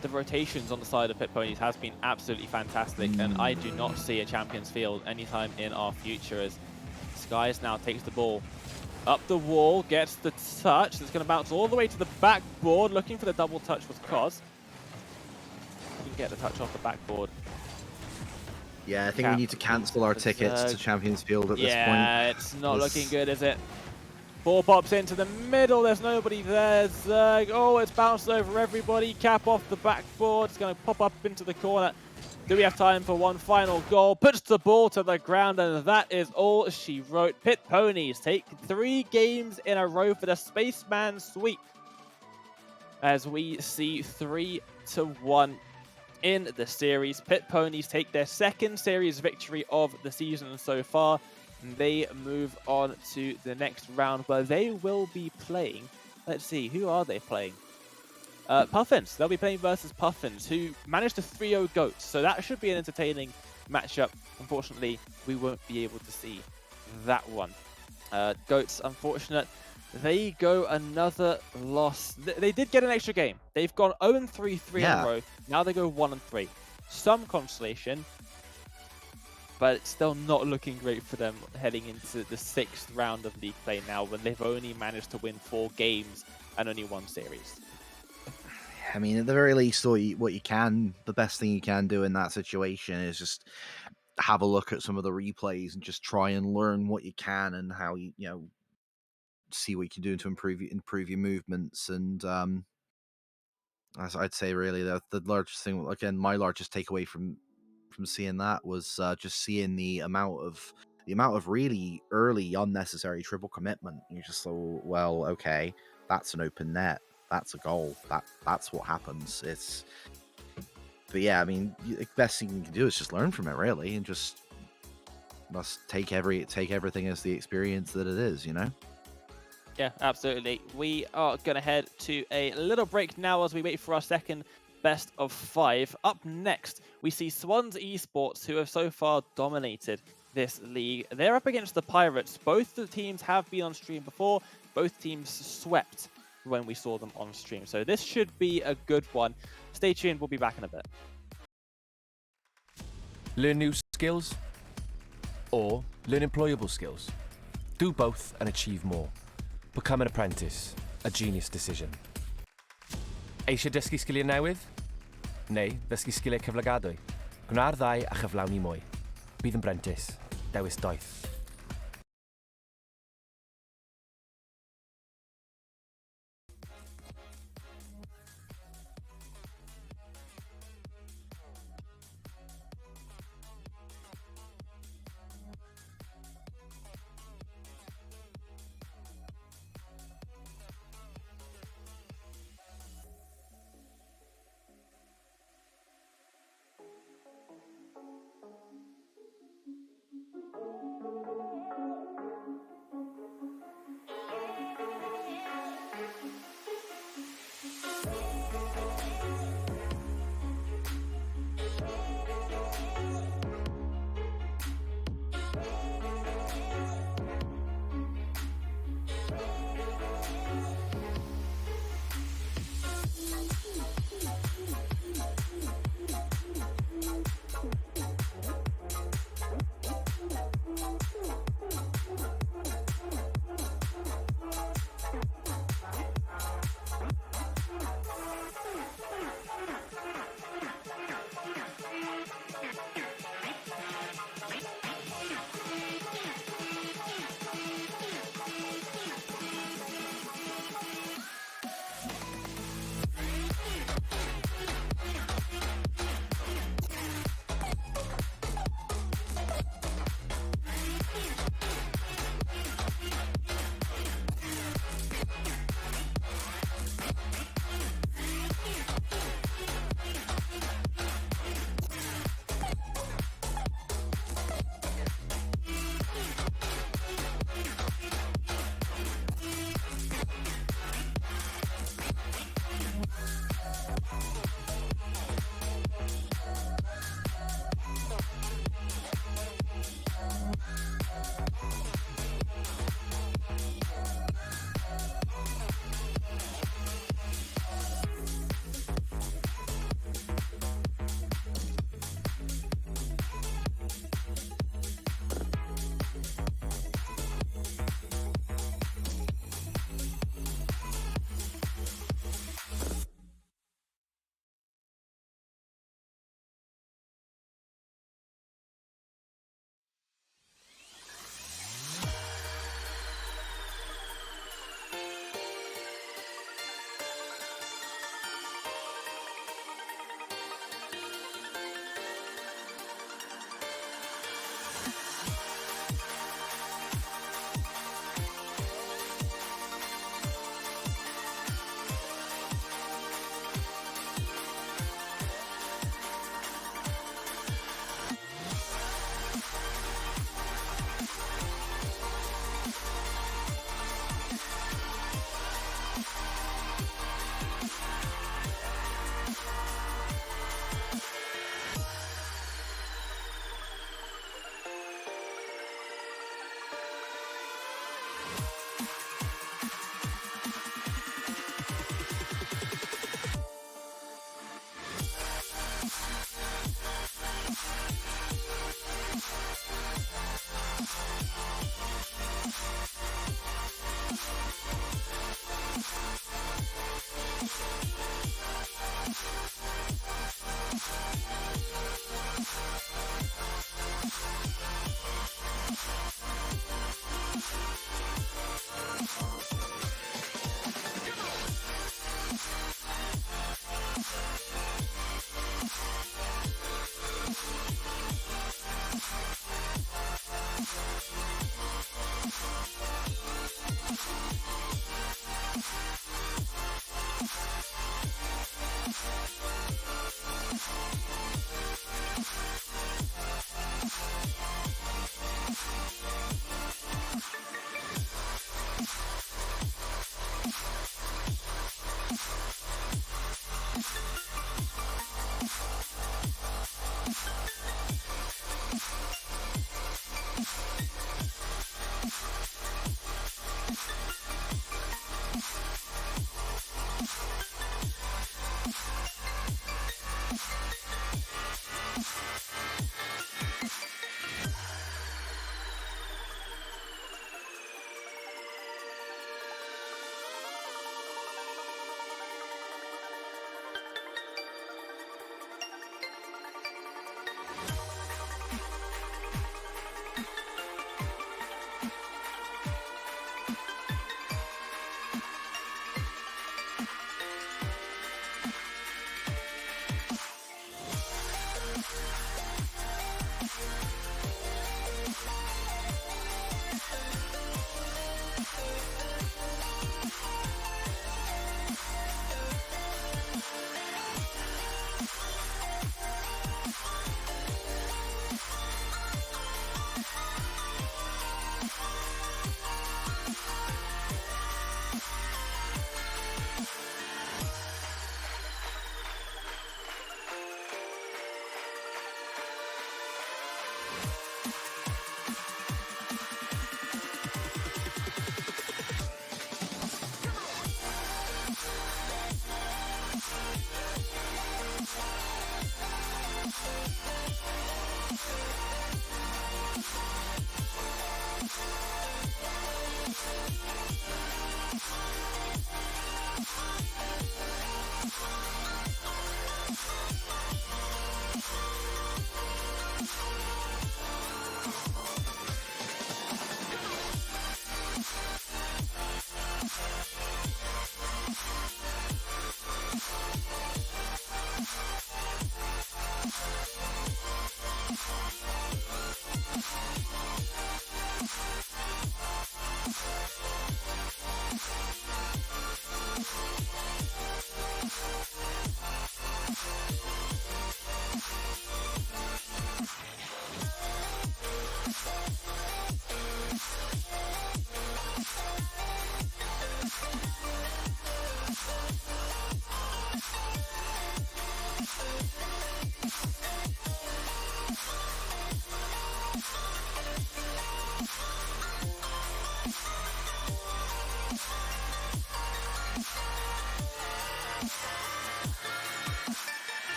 C: The rotations on the side of Pit Ponies has been absolutely fantastic, and I do not see a Champions Field anytime in our future, as Skies now takes the ball up the wall, gets the touch. It's going to bounce all the way to the backboard, looking for the double touch with Cos. You can get the touch off the backboard.
D: Yeah, I think we need to cancel our tickets to Champions Field at this point.
C: Yeah, it's not looking good, is it? Ball pops into the middle. There's nobody there. Zerg. Oh, it's bounced over everybody. Cap off the backboard. It's going to pop up into the corner. Do we have time for one final goal? Puts the ball to the ground, and that is all she wrote. Pit Ponies take 3 games in a row for the Spaceman sweep, as we see 3-1 in the series. Pit Ponies take their 2nd series victory of the season so far. They move on to the next round, where they will be playing. Let's see, who are they playing? Puffins. They'll be playing versus Puffins, who managed to 3-0 Goats. So that should be an entertaining matchup. Unfortunately, we won't be able to see that one. Goats, unfortunate. They go another loss. They did get an extra game. They've gone 0-3 in a row. Now they go 1-3. Some consolation, but it's still not looking great for them heading into the 6th round of league play now, when they've only managed to win 4 games and only 1 series.
D: I mean, at the very least, the best thing you can do in that situation is just have a look at some of the replays and just try and learn what you can and how you see what you can do to improve your movements. And as I'd say, really, the largest thing, again, my largest takeaway from seeing that was just seeing the amount of really early unnecessary triple commitment. You just thought, well, okay, that's an open net, that's a goal, that's what happens. But yeah, I mean, the best thing you can do is just learn from it, really, and just must take everything as the experience that it is, you know.
C: Yeah, absolutely. We are going to head to a little break now as we wait for our second best of 5. Up next, we see Swans Esports, who have so far dominated this league. They're up against the Pirates. Both the teams have been on stream before. Both teams swept when we saw them on stream. So this should be a good one. Stay tuned. We'll be back in a bit.
B: Learn new skills or learn employable skills. Do both and achieve more. Become an apprentice, a genius decision. Eisiau dysgu sgiliau newydd? Neu ddysgu sgiliau cyflogadwy? Gwna'r ddau a chyflawni mwy. Bydd yn brentis. Dewis doeth.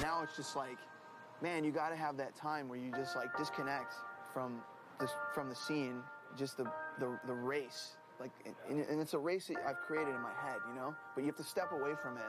E: Now it's just like, man, you got to have that time where you just like disconnect from the scene, just the race. Like, and it's a race that I've created in my head, you know? But you have to step away from it.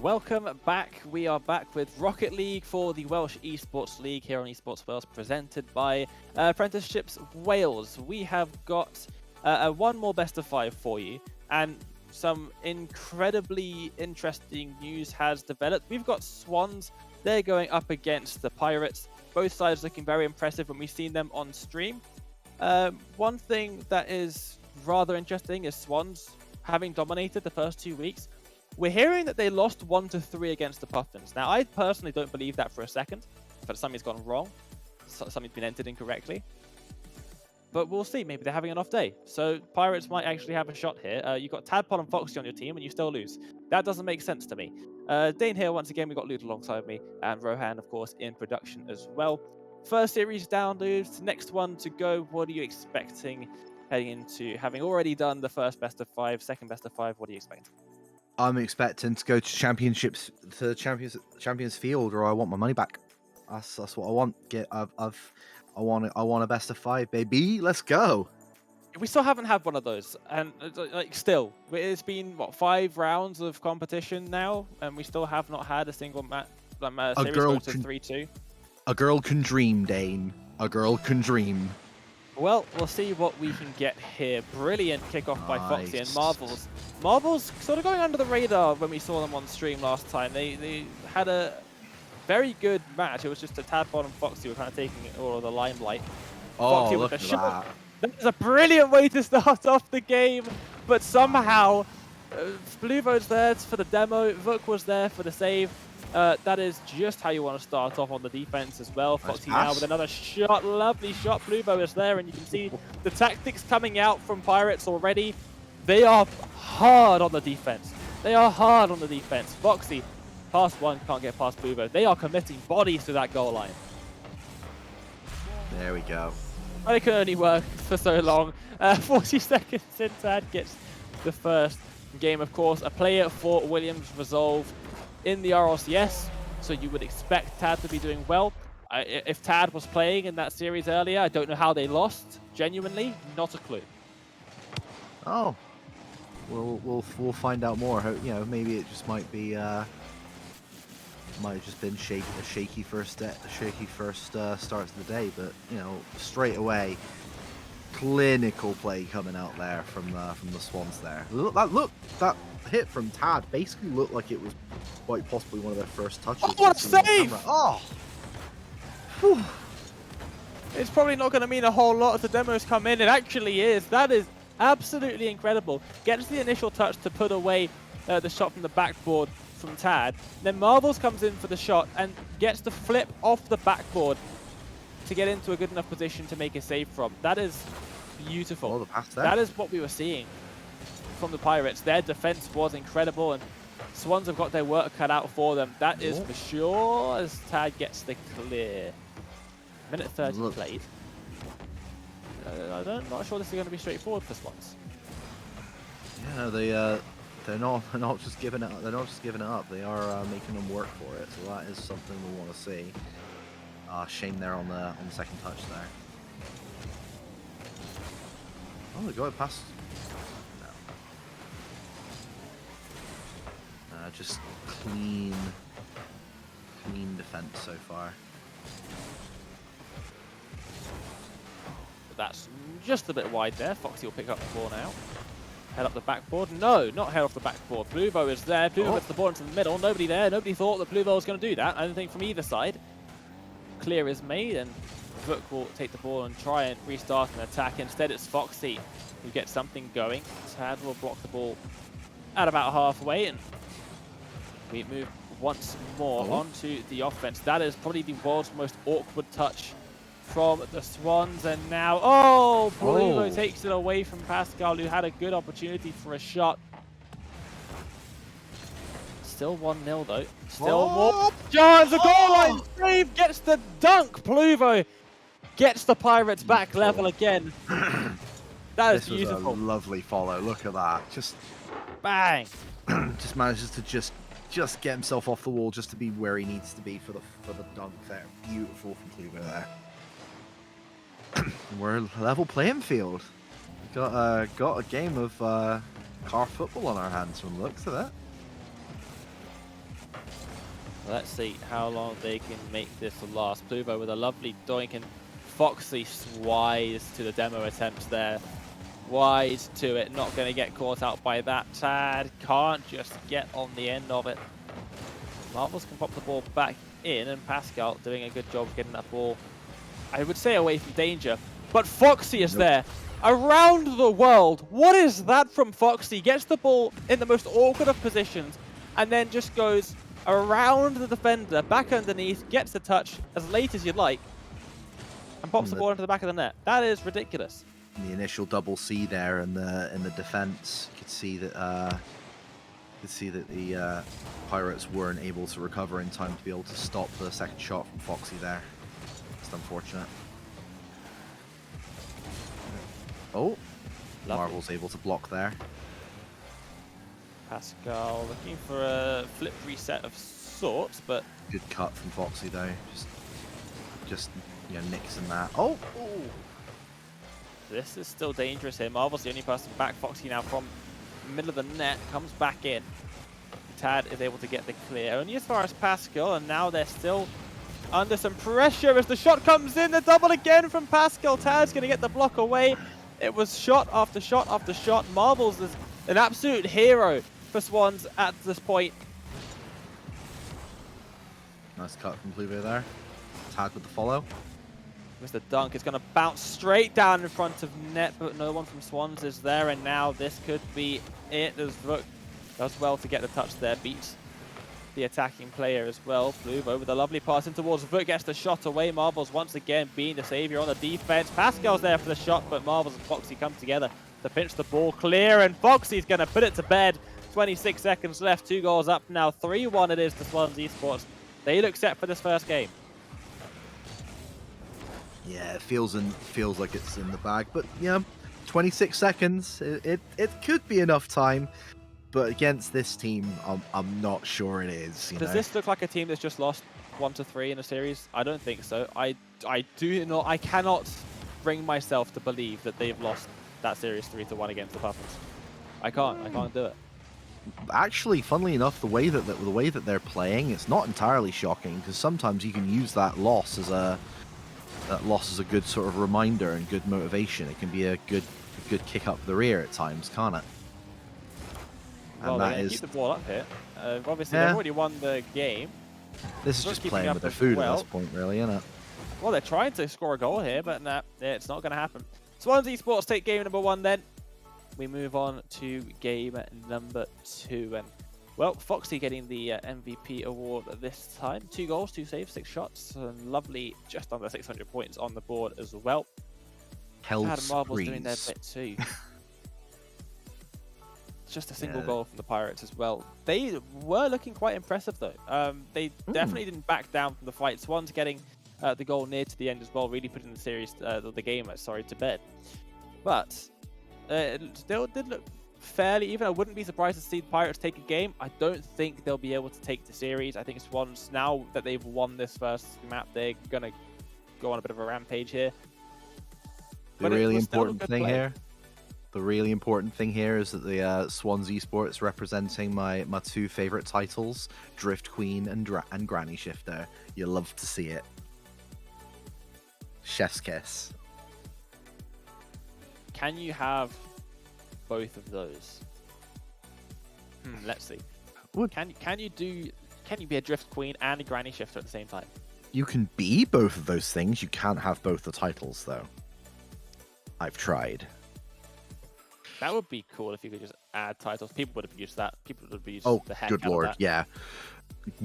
C: Welcome back. We are back with Rocket League for the Welsh Esports League here on EsportsWales, presented by Apprenticeships Wales. We have got one more best of 5 for you, and some incredibly interesting news has developed. We've got Swans. They're going up against the Pirates. Both sides looking very impressive when we've seen them on stream. One thing that is rather interesting is Swans having dominated the first 2 weeks. We're hearing that they lost 1-3 against the Puffins. Now, I personally don't believe that for a second, but something's gone wrong. Something's been entered incorrectly. But we'll see. Maybe they're having an off day. So Pirates might actually have a shot here. You've got Tadpole and Foxy on your team, and you still lose. That doesn't make sense to me. Dane here, once again, we've got Lude alongside me, and Rohan, of course, in production as well. First series down, Lude. Next one to go. What are you expecting heading into having already done the first best of 5, second best of 5? What are you expecting?
D: I'm expecting to go to championships, to Champions Field, or I want my money back. That's what I want. I want a best of 5, baby. Let's go.
C: We still haven't had one of those, and still, it's been what 5 rounds of competition now, and we still have not had a single series go to 3-2.
D: A girl can dream, Dane. A girl can dream.
C: Well, we'll see what we can get here. Brilliant kickoff by Foxy and Marvels. Marvels sort of going under the radar when we saw them on stream last time. They had a very good match. It was just a Tadpole and Foxy were kind of taking all of the limelight.
D: Oh,
C: Foxy
D: look
C: with a
D: at
C: shot.
D: that.
C: That is a brilliant way to start off the game, but somehow Bluevo's there for the demo. Vuk was there for the save. That is just how you want to start off on the defense as well. Foxy now with another shot. Lovely shot. Bluevo is there, and you can see the tactics coming out from Pirates already. They are hard on the defense. They are hard on the defense. Foxy, past one, can't get past Bluevo. They are committing bodies to that goal line.
D: There we go.
C: But it can only work for so long. 40 seconds in, Tad gets the first game, of course. A player for Williams resolved in the RLCS, so you would expect Tad to be doing well. If Tad was playing in that series earlier, I don't know how they lost. Genuinely, not a clue.
D: Oh, we'll find out more. Maybe it just might be might have just been a shaky first start to the day, but straight away, clinical play coming out there from the Swans there. That hit from Tad basically looked like it was quite possibly one of their first touches.
C: Oh, what a save!
D: Oh!
C: Whew. It's probably not going to mean a whole lot if the demos come in. It actually is. That is absolutely incredible. Gets the initial touch to put away the shot from the backboard from Tad. Then Marvels comes in for the shot and gets the flip off the backboard to get into a good enough position to make a save from. That is beautiful.
D: Oh, the pass there.
C: That is what we were seeing from the Pirates. Their defense was incredible, and Swans have got their work cut out for them. That is for sure, as Tad gets the clear. Minute 30 played. I'm not sure this is going to be straightforward for Swans.
D: Yeah, they're not just giving it up. They're not just giving it up. They are making them work for it. So that is something we want to see. Shame there on the second touch there. Oh, they got it past. No. Just clean defense so far.
C: That's just a bit wide there. Foxy will pick up the ball now. Head up the backboard. No, not head off the backboard. Bluevo is there. Bluevo gets the ball into the middle. Nobody there. Nobody thought that Bluevo was going to do that. I don't think from either side. Clear is made, and Vuk will take the ball and try and restart an attack. Instead, it's Foxy who gets something going. Tad will block the ball at about halfway, and we move once more onto the offense. That is probably the world's most awkward touch from the Swans, and now, Bluevo takes it away from Pascal, who had a good opportunity for a shot. Still 1-0 though. Still more chance. The goal line save gets the dunk. Bluevo gets the Pirates back level again. That is beautiful.
D: Was a lovely follow. Look at that. Just
C: bang.
D: Just manages to just get himself off the wall just to be where he needs to be for the dunk there. Beautiful from Bluevo there. We're a level playing field. Got a game of car football on our hands from the looks of it.
C: Let's see how long they can make this last. Pluvo with a lovely doink, and Foxy wise to the demo attempt there. Wise to it, not going to get caught out by that. Tad can't just get on the end of it. Marvels can pop the ball back in, and Pascal doing a good job of getting that ball, I would say, away from danger. But Foxy is there. Around the world. What is that from Foxy? Gets the ball in the most awkward of positions, and then just goes around the defender, back underneath, gets the touch as late as you'd like, and pops the ball into the back of the net. That is ridiculous.
D: The initial double C there in the defense, you could see that the Pirates weren't able to recover in time to be able to stop the second shot from Foxy there. It's unfortunate. Oh, Marvel's able to block there.
C: Pascal looking for a flip reset of sorts, but
D: Good cut from Foxy though. Just nixing that. Oh.
C: this is still dangerous here. Marvel's the only person back. Foxy now from the middle of the net comes back in. Tad is able to get the clear, only as far as Pascal, and now they're still under some pressure as the shot comes in. The double again from Pascal. Tad's going to get the block away. It was shot after shot after shot. Marvel's is an absolute hero for Swans at this point.
D: Nice cut from Pluvo there. Tad with the follow.
C: Mr. Dunk is going to bounce straight down in front of net, but no one from Swans is there, and now this could be it as Vuk does well to get the touch there, beats the attacking player as well. Pluvo with a lovely pass in towards Vuk, gets the shot away. Marvels once again being the saviour on the defense. Pascal's there for the shot, but Marvels and Foxy come together to pinch the ball clear, and Foxy's going to put it to bed. 26 seconds left, 2 goals up now. 3-1 it is to Swans Esports. They look set for this first game.
D: Yeah, it feels like it's in the bag, but 26 seconds. It could be enough time, but against this team, I'm not sure it is.
C: Does this look like a team that's just lost 1-3 in a series? I don't think so. I cannot bring myself to believe that they've lost that series 3-1 against the Puffins. I can't do it.
D: Actually, funnily enough, the way that they're playing, it's not entirely shocking, because sometimes you can use that loss as a good sort of reminder and good motivation. It can be a good kick up the rear at times, can't it?
C: Well,
D: And that
C: keep the ball up here. Obviously, they've already won the game.
D: This is
C: Not
D: just
C: keeping
D: playing
C: up
D: with their
C: as
D: food
C: well.
D: at this point, really, isn't it?
C: Well, they're trying to score a goal here, but nah, it's not going to happen. Swans Esports take game number 1 then. We move on to game number 2. And, well, Foxy getting the MVP award this time. 2 goals, 2 saves, 6 shots. And lovely, just under 600 points on the board as well. Had Marvel's doing their bit too. Just a single goal from the Pirates as well. They were looking quite impressive though. They definitely didn't back down from the fight. Swans getting the goal near to the end as well, really putting the series, the game, to bed. But it still did look fairly even. I wouldn't be surprised to see the Pirates take a game. I don't think they'll be able to take the series. I think Swans, now that they've won this first map, they're going to go on a bit of a rampage here.
D: The really important thing here is that the Swans Esports representing my 2 favorite titles, Drift Queen and Granny Shifter. You love to see it. Chef's kiss.
C: Can you have both of those? Let's see. Can you be a Drift Queen and a Granny Shifter at the same time?
D: You can be both of those things. You can't have both the titles though. I've tried.
C: That would be cool if you could just add titles. People would have used that. People would have used the heck
D: good
C: out
D: lord,
C: of that.
D: yeah.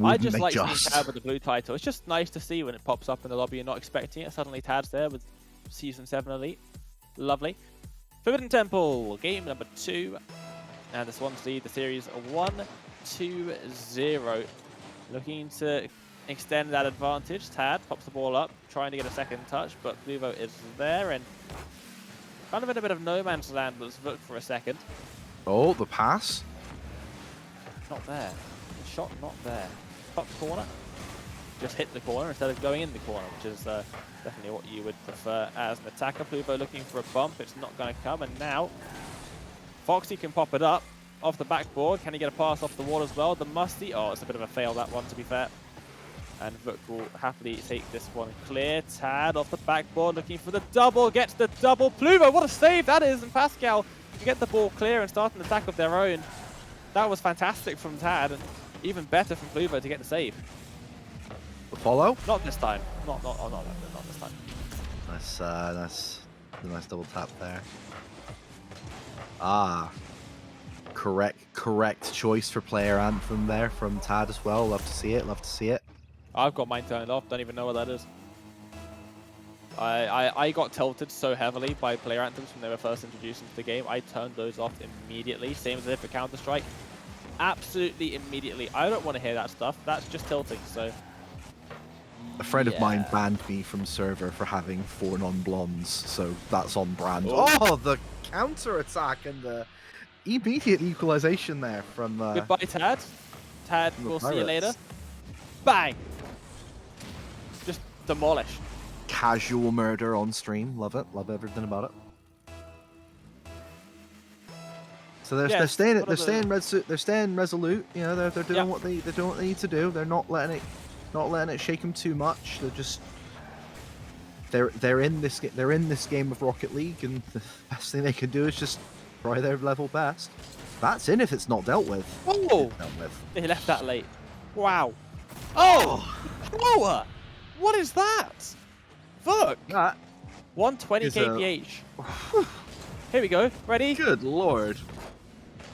C: I just like seeing Tad with the blue title. It's just nice to see when it pops up in the lobby. You're not expecting it. Suddenly Tad's there with Season 7 Elite. Lovely. Forbidden Temple, game number 2. And the Swans lead the series 1-2-0. Looking to extend that advantage. Tad pops the ball up, trying to get a second touch, but Pluvo is there and kind of in a bit of no man's land. Let's look for a second.
D: Oh, the pass.
C: Not there. The shot not there. Top corner. Just hit the corner instead of going in the corner, which is definitely what you would prefer as an attacker. Pluvo looking for a bump. It's not going to come. And now Foxy can pop it up off the backboard. Can he get a pass off the wall as well? The Musty. Oh, it's a bit of a fail, that one, to be fair. And Vuk will happily take this one clear. Tad off the backboard, looking for the double, gets the double. Pluvo, what a save that is, and Pascal to get the ball clear and start an attack of their own. That was fantastic from Tad, and even better from Pluvo to get the save.
D: The follow?
C: Not this time. Not this time.
D: Nice, nice double tap there. Ah, correct choice for player anthem there from Tad as well. Love to see it. Love to see it.
C: I've got mine turned off. Don't even know what that is. I got tilted so heavily by player anthems when they were first introduced into the game. I turned those off immediately. Same as if for Counter-Strike. Absolutely immediately. I don't want to hear that stuff. That's just tilting. So.
D: A friend of mine banned me from server for having 4 non-blondes, so that's on brand. Oh, the counter attack and the immediate equalization there from.
C: Goodbye, Tad. Tad, we'll see you later.
D: Pirates.
C: Bang! Just demolish.
D: Casual murder on stream. Love it. Love everything about it. So they're staying resolute. You know, they're doing what they need to do. They're not letting it shake them too much. They're in this game of Rocket League, and the best thing they can do is just try their level best. That's in if it's not dealt with.
C: Oh! They left that late. Wow. Oh! Thrower! What is that? Fuck!
D: That
C: 120
D: is
C: kph. Here we go. Ready?
D: Good lord.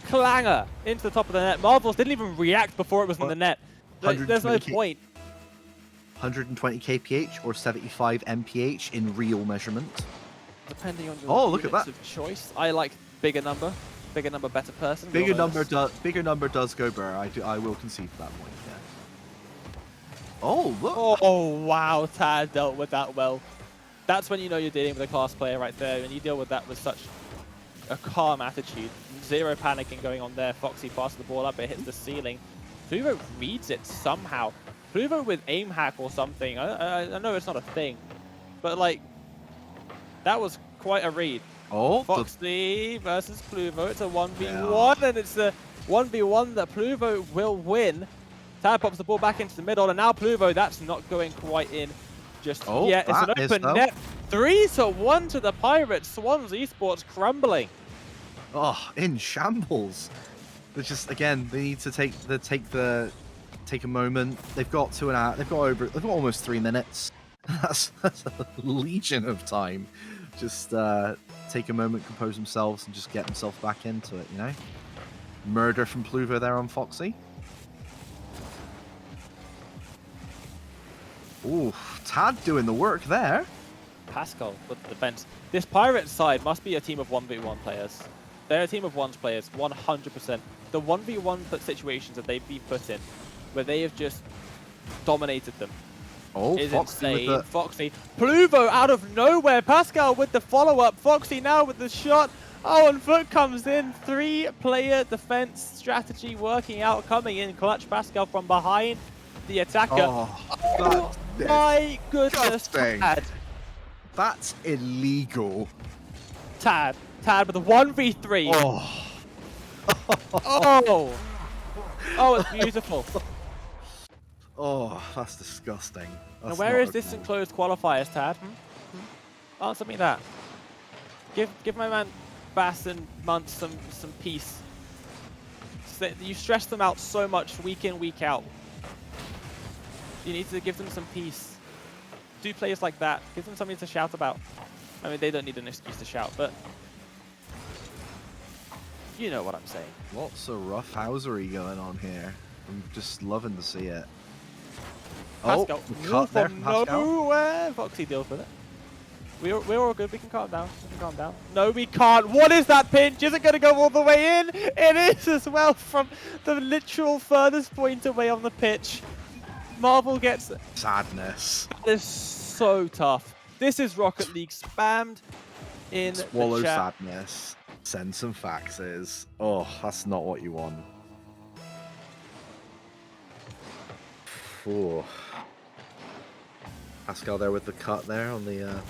C: Clanger into the top of the net. Marvels didn't even react before it was in the net. There's no point.
D: 120 kph or 75 mph in real measurement.
C: Depending on your
D: look at that.
C: of choice. I like bigger number. Bigger number, better person.
D: Bigger number does go burr. I will concede that point. Yeah. Oh look.
C: Oh wow, Tad dealt with that well. That's when you know you're dealing with a class player right there, and you deal with that with such a calm attitude. Zero panicking going on there. Foxy passes the ball up, it hits the ceiling. Pluvo reads it somehow. Pluvo with aim hack or something. I know it's not a thing, but like that was quite a read.
D: Oh,
C: Foxy versus Pluvo. It's a 1v1, and it's a 1v1 that Pluvo will win. Tad pops the ball back into the middle, and now Pluvo, that's not going quite in just yet. It's an open net. 3-1 to the Pirates. Swans Esports crumbling.
D: Oh, in shambles. They're just, again, they need to take a moment. They've got 2.5. They've got almost 3 minutes. That's a legion of time. Just take a moment, compose themselves, and just get themselves back into it. You know, murder from Pluvo there on Foxy. Ooh, Tad doing the work there.
C: Pascal with the defense. This Pirates side must be a team of 1v1 players. They're a team of ones players, 100%. The 1v1 situations that they've been put in, where they have just dominated them.
D: Oh,
C: is
D: Foxy
C: insane.
D: with the...
C: Foxy. Pluvo out of nowhere. Pascal with the follow-up. Foxy now with the shot. Oh, and Foot comes in. 3-player defense strategy working out, coming in clutch. Pascal from behind the attacker.
D: Oh,
C: my goodness. Tad.
D: That's illegal.
C: Tad with a 1v3.
D: Oh.
C: Oh, it's beautiful.
D: Oh, that's disgusting.
C: Now, where is this enclosed qualifiers, Tad? Answer me that. Give my man Bass and Muntz some peace. You stress them out so much week in, week out. You need to give them some peace. Do players like that. Give them something to shout about. I mean, they don't need an excuse to shout, but you know what I'm saying.
D: Lots of roughhousery going on here. I'm just loving to see it.
C: Pascal,
D: cut there from Pascal.
C: Nowhere. Foxy deals with it. We're all good. We can calm down. We can calm down. No, we can't. What is that pinch? Is it going to go all the way in? It is as well from the literal furthest point away on the pitch. Marvel gets
D: sadness.
C: That is so tough. This is Rocket League spammed in
D: Swallow
C: the chat.
D: sadness. Send some faxes. Oh, that's not what you want. Oh. Pascal there with the cut there on the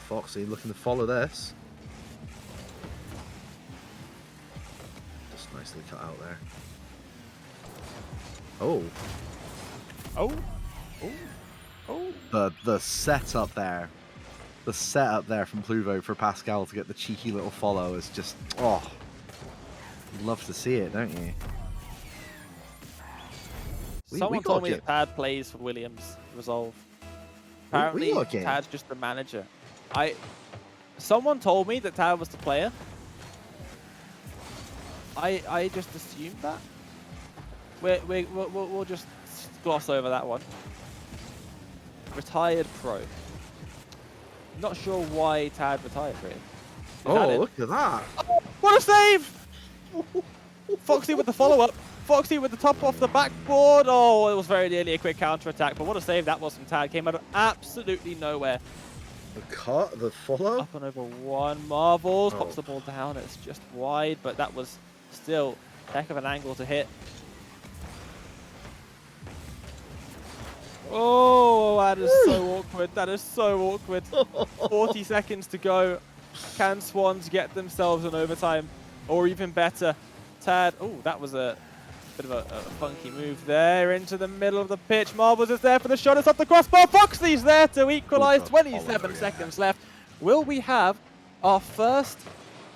D: Foxy looking to follow this. Just nicely cut out there. Oh.
C: Oh. Oh.
D: The setup there. The setup there from Pluvo for Pascal to get the cheeky little follow is just, oh, you'd love to see it, don't you?
C: Someone told me that Tad plays for Williams Resolve. Apparently, Tad's just the manager. Someone told me that Tad was the player. I just assumed that. We'll just gloss over that one. Retired pro. Not sure why Tad retired, really.
D: Oh, look at that.
C: Oh, what a save! Foxy with the follow-up. Foxy with the top off the backboard. Oh, it was very nearly a quick counter-attack, but what a save that was from Tad. Came out of absolutely nowhere.
D: The follow?
C: Up and over one. Marvels. Pops the ball down. It's just wide, but that was still a heck of an angle to hit. Oh, that is so awkward. That is so awkward. 40 seconds to go. Can Swans get themselves an overtime? Or even better, Tad. Oh, that was a bit of a funky move there into the middle of the pitch. Marbles is there for the shot. It's off the crossbar. Foxy's there to equalize. 27 seconds left. Will we have our first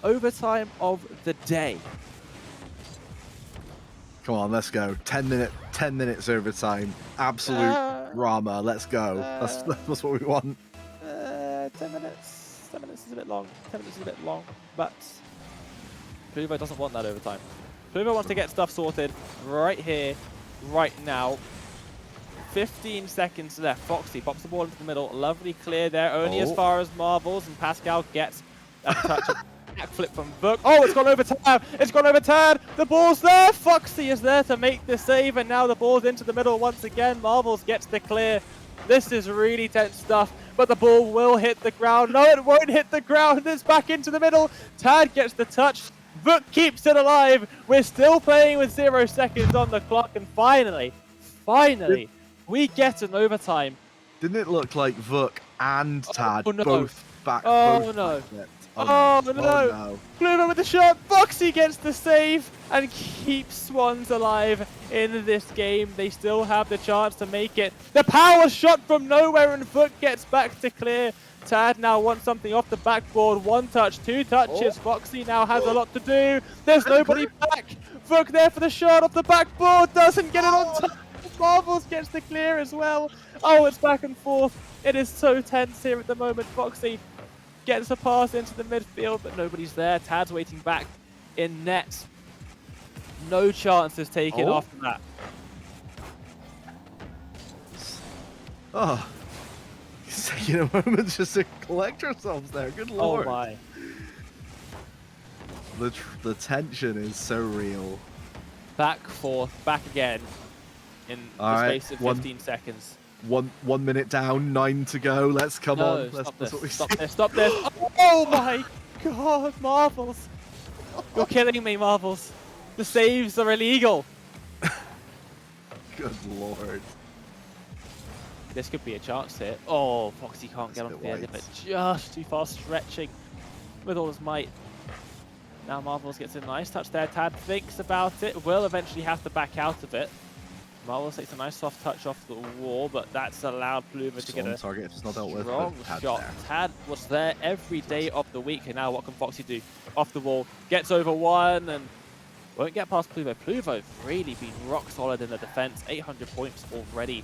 C: overtime of the day?
D: Come on, let's go. 10 minutes overtime. Absolute drama. Let's go. That's what we want.
C: 10 minutes. 10 minutes is a bit long. 10 minutes is a bit long, but Pluvo doesn't want that overtime. Pluvo wants to get stuff sorted right here, right now. 15 seconds left. Foxy pops the ball into the middle. Lovely clear there, only as far as Marvels, and Pascal gets a touch. Backflip from Book. Oh, it's gone over Tad. It's gone over Tad. The ball's there. Foxy is there to make the save, and now the ball's into the middle once again. Marvels gets the clear. This is really tense stuff, but the ball will hit the ground. No, it won't hit the ground. It's back into the middle. Tad gets the touch. Book keeps it alive. We're still playing with 0 seconds on the clock, and finally, we get an overtime.
D: Didn't it look like Vuk and Tad both back?
C: Oh, no. Oh, no. Pluvo with the shot. Foxy gets the save and keeps Swans alive in this game. They still have the chance to make it. The power shot from nowhere, and Vuk gets back to clear. Tad now wants something off the backboard. 1 touch, 2 touches. Foxy now has a lot to do. There's nobody back. Vuk there for the shot off the backboard. Doesn't get it on time. Marvels gets the clear as well. Oh, it's back and forth. It is so tense here at the moment. Foxy gets a pass into the midfield, but nobody's there. Tad's waiting back in net. No chances taken after that.
D: Oh, it's taking a moment just to collect ourselves there. Good lord.
C: Oh my.
D: The tension is so real.
C: Back, forth, back again in the space of 15 seconds.
D: One minute down, 9 to go. Let's come on.
C: Stop this. Oh my god, Marvels. You're killing me, Marvels. The saves are illegal.
D: Good lord.
C: This could be a chance here. Oh, Foxy can't get onto the end of it. Just too far, stretching with all his might. Now Marvels gets a nice touch there. Tad thinks about it. Will eventually have to back out of it. Marvels takes a nice soft touch off the wall, but that's allowed Pluvo to get a
D: target. It's not dealt with,
C: strong shot. Tad was there every day of the week, and now what can Foxy do? Off the wall, gets over one, and won't get past Pluvo. Pluvo really been rock solid in the defense. 800 points already,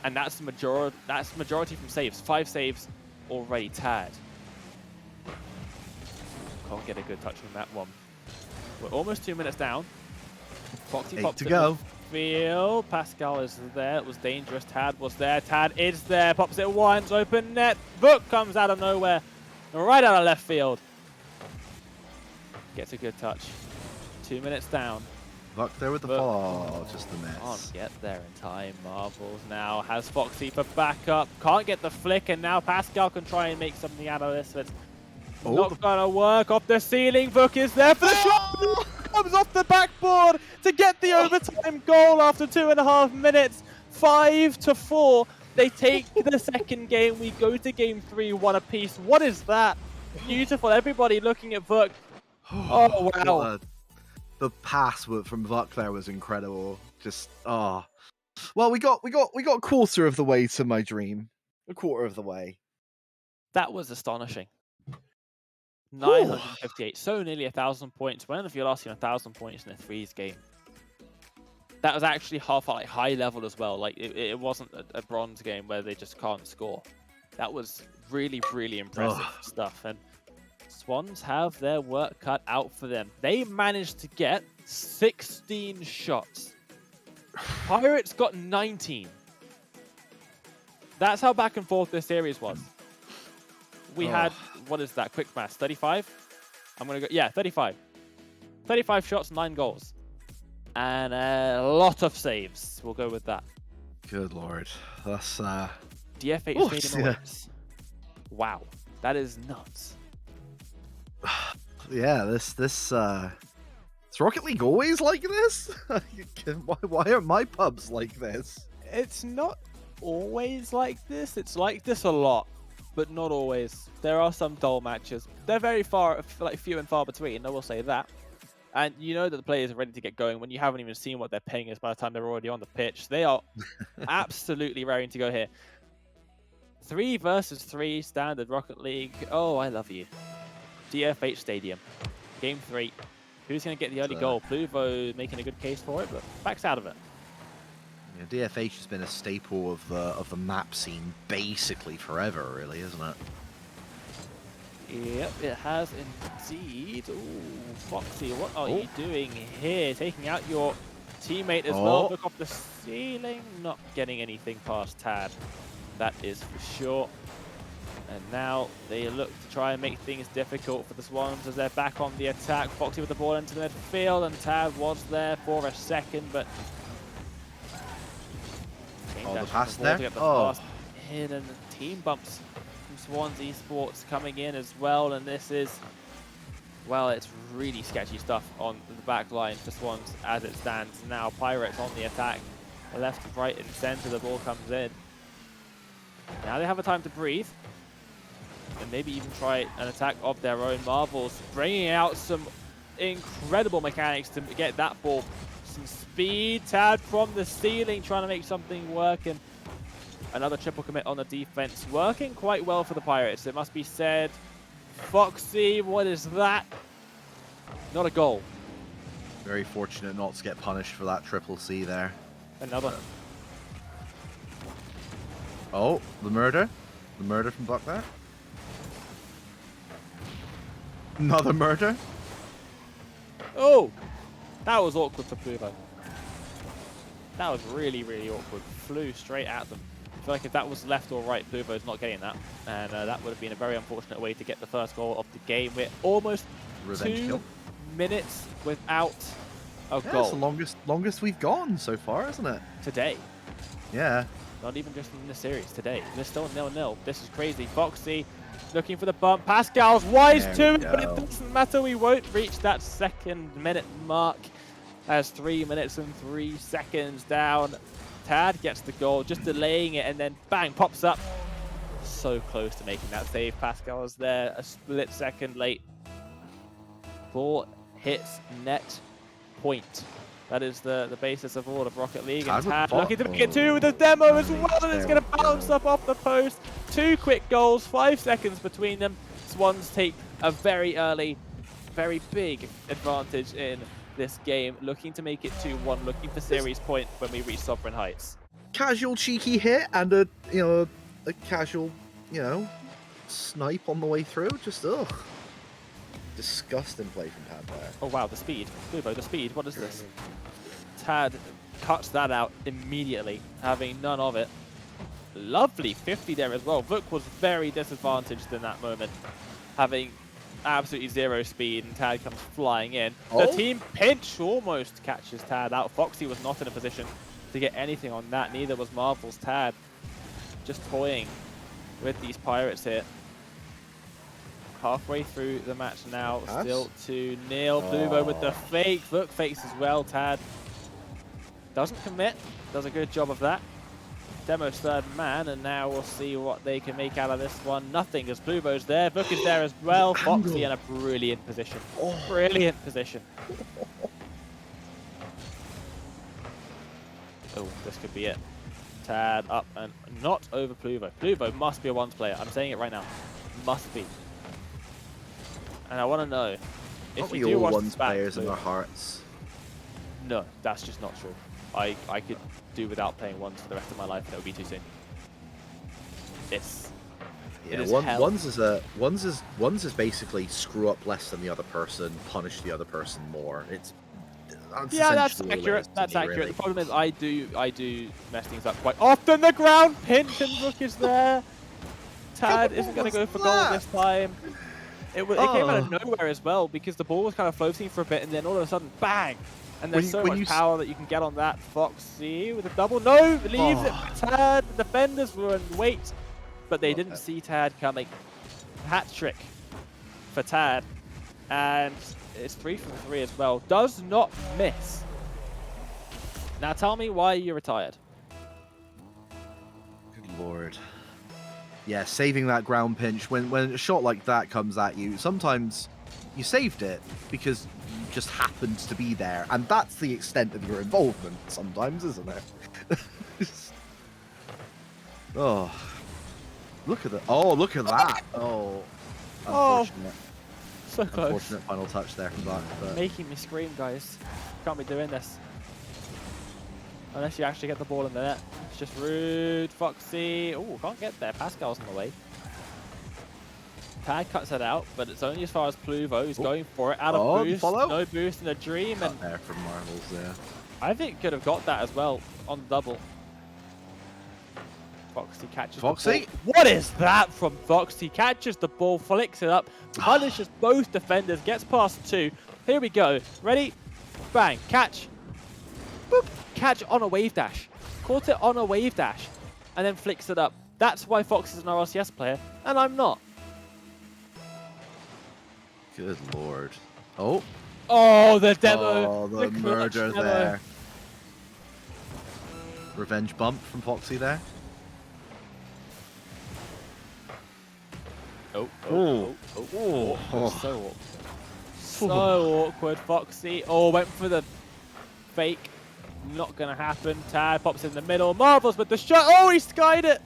C: and that's the majority. That's majority from saves. 5 saves already. Tad can't get a good touch on that one. We're almost 2 minutes down. Foxy pops to go. Field. Pascal is there. It was dangerous. Tad was there. Tad is there. Pops it once. Open net. Book comes out of nowhere. Right out of left field. Gets a good touch. 2 minutes down.
D: Buck there with the ball. Just a miss.
C: Can't get there in time. Marvels now has Foxy for backup. Can't get the flick, and now Pascal can try and make something out of this. But not gonna work. Off the ceiling. Book is there for the shot. Comes off the backboard to get the overtime goal after 2.5 minutes. 5-4. They take the second game. We go to game 3, 1 apiece. What is that? Beautiful. Everybody looking at Vuk. Oh, wow.
D: The pass from Vuk there was incredible. Just, Well, we got a quarter of the way to my dream. A quarter of the way.
C: That was astonishing. 958, so nearly 1,000 points. When have you last seen 1,000 points in a threes game? That was actually half like high level as well. Like it wasn't a bronze game where they just can't score. That was really, really impressive stuff. And Swans have their work cut out for them. They managed to get 16 shots. Pirates got 19. That's how back and forth this series was. We had, what is that, quick maths, 35? I'm going to go, yeah, 35. 35 shots, 9 goals. And a lot of saves. We'll go with that.
D: Good Lord. That's,
C: DFH Stadium awaits. Wow. That is nuts.
D: Yeah, this Rocket League always like this? Why aren't my pubs like this?
C: It's not always like this. It's like this a lot, but not always. There are some dull matches. They're very few and far between, I will say that. And you know that the players are ready to get going when you haven't even seen what they're paying us by the time they're already on the pitch. They are absolutely raring to go here. 3 versus 3 standard Rocket League. Oh, I love you. DFH Stadium. Game 3. Who's going to get the early goal? Pluvo making a good case for it, but backs out of it.
D: Yeah, DFH has been a staple of the map scene basically forever, really, isn't it?
C: Yep, it has indeed. Ooh, Foxy, what are you doing here? Taking out your teammate as well. Look off the ceiling. Not getting anything past Tad. That is for sure. And now they look to try and make things difficult for the Swans as they're back on the attack. Foxy with the ball into the midfield, and Tad was there for a second, but...
D: the pass there? Pass
C: in, and the team bumps from Swans Esports coming in as well, and this is... Well, it's really sketchy stuff on the back line for Swans as it stands now. Pirates on the attack. Left, right, and center, the ball comes in. Now they have a time to breathe. And maybe even try an attack of their own. Marvels bringing out some incredible mechanics to get that ball. Some speed. Tad from the ceiling trying to make something work. And another triple commit on the defense. Working quite well for the Pirates, it must be said. Foxy, what is that? Not a goal.
D: Very fortunate not to get punished for that triple C there.
C: Another.
D: Oh, the murder. The murder from Buck there. Another murder.
C: Oh! That was awkward for Pluvo. That was really, really awkward. Flew straight at them. I feel like if that was left or right, Pluvo's not getting that. And that would have been a very unfortunate way to get the first goal of the game. We're almost
D: Revenge
C: 2
D: kill.
C: minutes without a
D: Yeah,
C: goal.
D: it's the longest we've gone so far, isn't it?
C: Today.
D: Yeah.
C: Not even just in the series, today. We're still 0-0. This is crazy. Foxy looking for the bump. Pascal's wise to it, but it doesn't matter. We won't reach that second-minute mark as 3 minutes and 3 seconds down. Tad gets the goal, just delaying it, and then bang, pops up. So close to making that save. Pascal is there, a split second late. Ball hits net point. That is the basis of all of Rocket League. And Tad looking to make it 2 with a demo as well, and it's going to bounce up off the post. 2 quick goals, 5 seconds between them. Swans take a very early, very big advantage in this game, looking to make it 2-1, looking for series point when we reach Sovereign Heights.
D: Casual cheeky hit and a casual, snipe on the way through. Just disgusting play from Tad there.
C: Oh wow, the speed. Pluvo, the speed, what is this? Tad cuts that out immediately, having none of it. Lovely 50 there as well. Vuk was very disadvantaged in that moment, having absolutely 0 speed, and Tad comes flying in. The team pinch almost catches Tad out. Foxy was not in a position to get anything on that, neither was Marvel's. Tad just toying with these Pirates here. Halfway through the match now, still 2-0. Pluvo with the fake. Vuk fakes as well. Tad doesn't commit, does a good job of that. Demo's third man, and now we'll see what they can make out of this one. Nothing, as Pluvo's there. Vuk is there as well. Foxy in a brilliant position. Brilliant position. Oh, this could be it. Tad up and not over Pluvo. Pluvo must be a ones player. I'm saying it right now. Must be. And I want to know if
D: Aren't
C: you
D: we
C: do
D: all
C: watch
D: ones
C: this back,
D: players in
C: Pluvo-
D: our hearts?
C: No, that's just not true. I could do without playing ones for the rest of my life, and it would be too soon. This.
D: Yeah,
C: It is hell.
D: ones is basically screw up less than the other person, punish the other person more.
C: Yeah, that's
D: essentially all it
C: accurate.
D: is to
C: That's
D: me,
C: accurate.
D: really.
C: The problem is I do mess things up quite often. The ground pinch and Rook is there. Tad isn't going to go for goal this time. It came out of nowhere as well because the ball was kind of floating for a bit and then all of a sudden, bang! And there's so much power that you can get on that. Foxy with a double. No! Leaves it for Tad. The defenders were in wait, but they didn't see Tad coming. Hat trick for Tad. And it's 3 from 3 as well. Does not miss. Now tell me why you retired.
D: Good lord. Yeah, saving that ground pinch when a shot like that comes at you, sometimes you saved it because you just happened to be there, and that's the extent of your involvement sometimes, isn't it? Oh, look at that! Oh, look at that! Oh, unfortunate.
C: So close.
D: Unfortunate final touch there from that. But...
C: Making me scream, guys. Can't be doing this. Unless you actually get the ball in the net. It's just rude. Foxy. Oh, can't get there. Pascal's in the way. Tad cuts it out, but it's only as far as Pluvo. He's going for it. Out of boost.
D: Follow.
C: No boost in a dream. And
D: there from Marvels there.
C: I think could have got that as well on the double. Foxy catches the ball. What is that from Foxy? Catches the ball, flicks it up, punishes both defenders, gets past 2. Here we go. Ready? Bang. Catch. Boop. Catch on a wave dash. Caught it on a wave dash and then flicks it up. That's why Fox is an RLCS player and I'm not.
D: Good lord. Oh.
C: Oh, the demo.
D: Oh, the murder
C: demo.
D: there. Revenge bump from Foxy there.
C: Oh.
D: Oh.
C: So awkward. So awkward, Foxy. Oh, went for the fake. Not going to happen. Tad pops in the middle. Marvels with the shot. Oh, he skied it.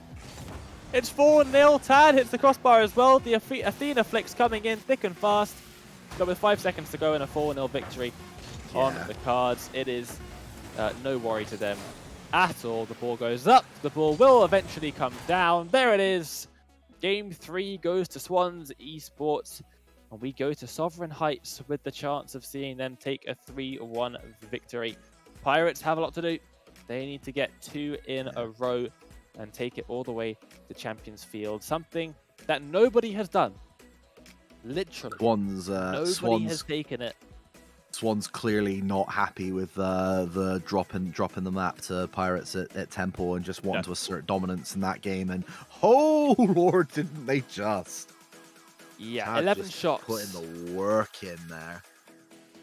C: It's 4-0. Tad hits the crossbar as well. The Athena flicks coming in thick and fast. But with 5 seconds to go in a 4-0 victory on the cards, it is no worry to them at all. The ball goes up. The ball will eventually come down. There it is. Game 3 goes to Swans Esports. And we go to Sovereign Heights with the chance of seeing them take a 3-1 victory. Pirates have a lot to do. They need to get 2 in a row and take it all the way to Champions Field. Something that nobody has done. Literally. Nobody has taken it.
D: Swan's clearly not happy with the drop in the map to Pirates at Temple and just wanting to assert dominance in that game. And oh lord, didn't they just?
C: Yeah,
D: Tad
C: 11
D: just
C: shots.
D: Putting the work in there.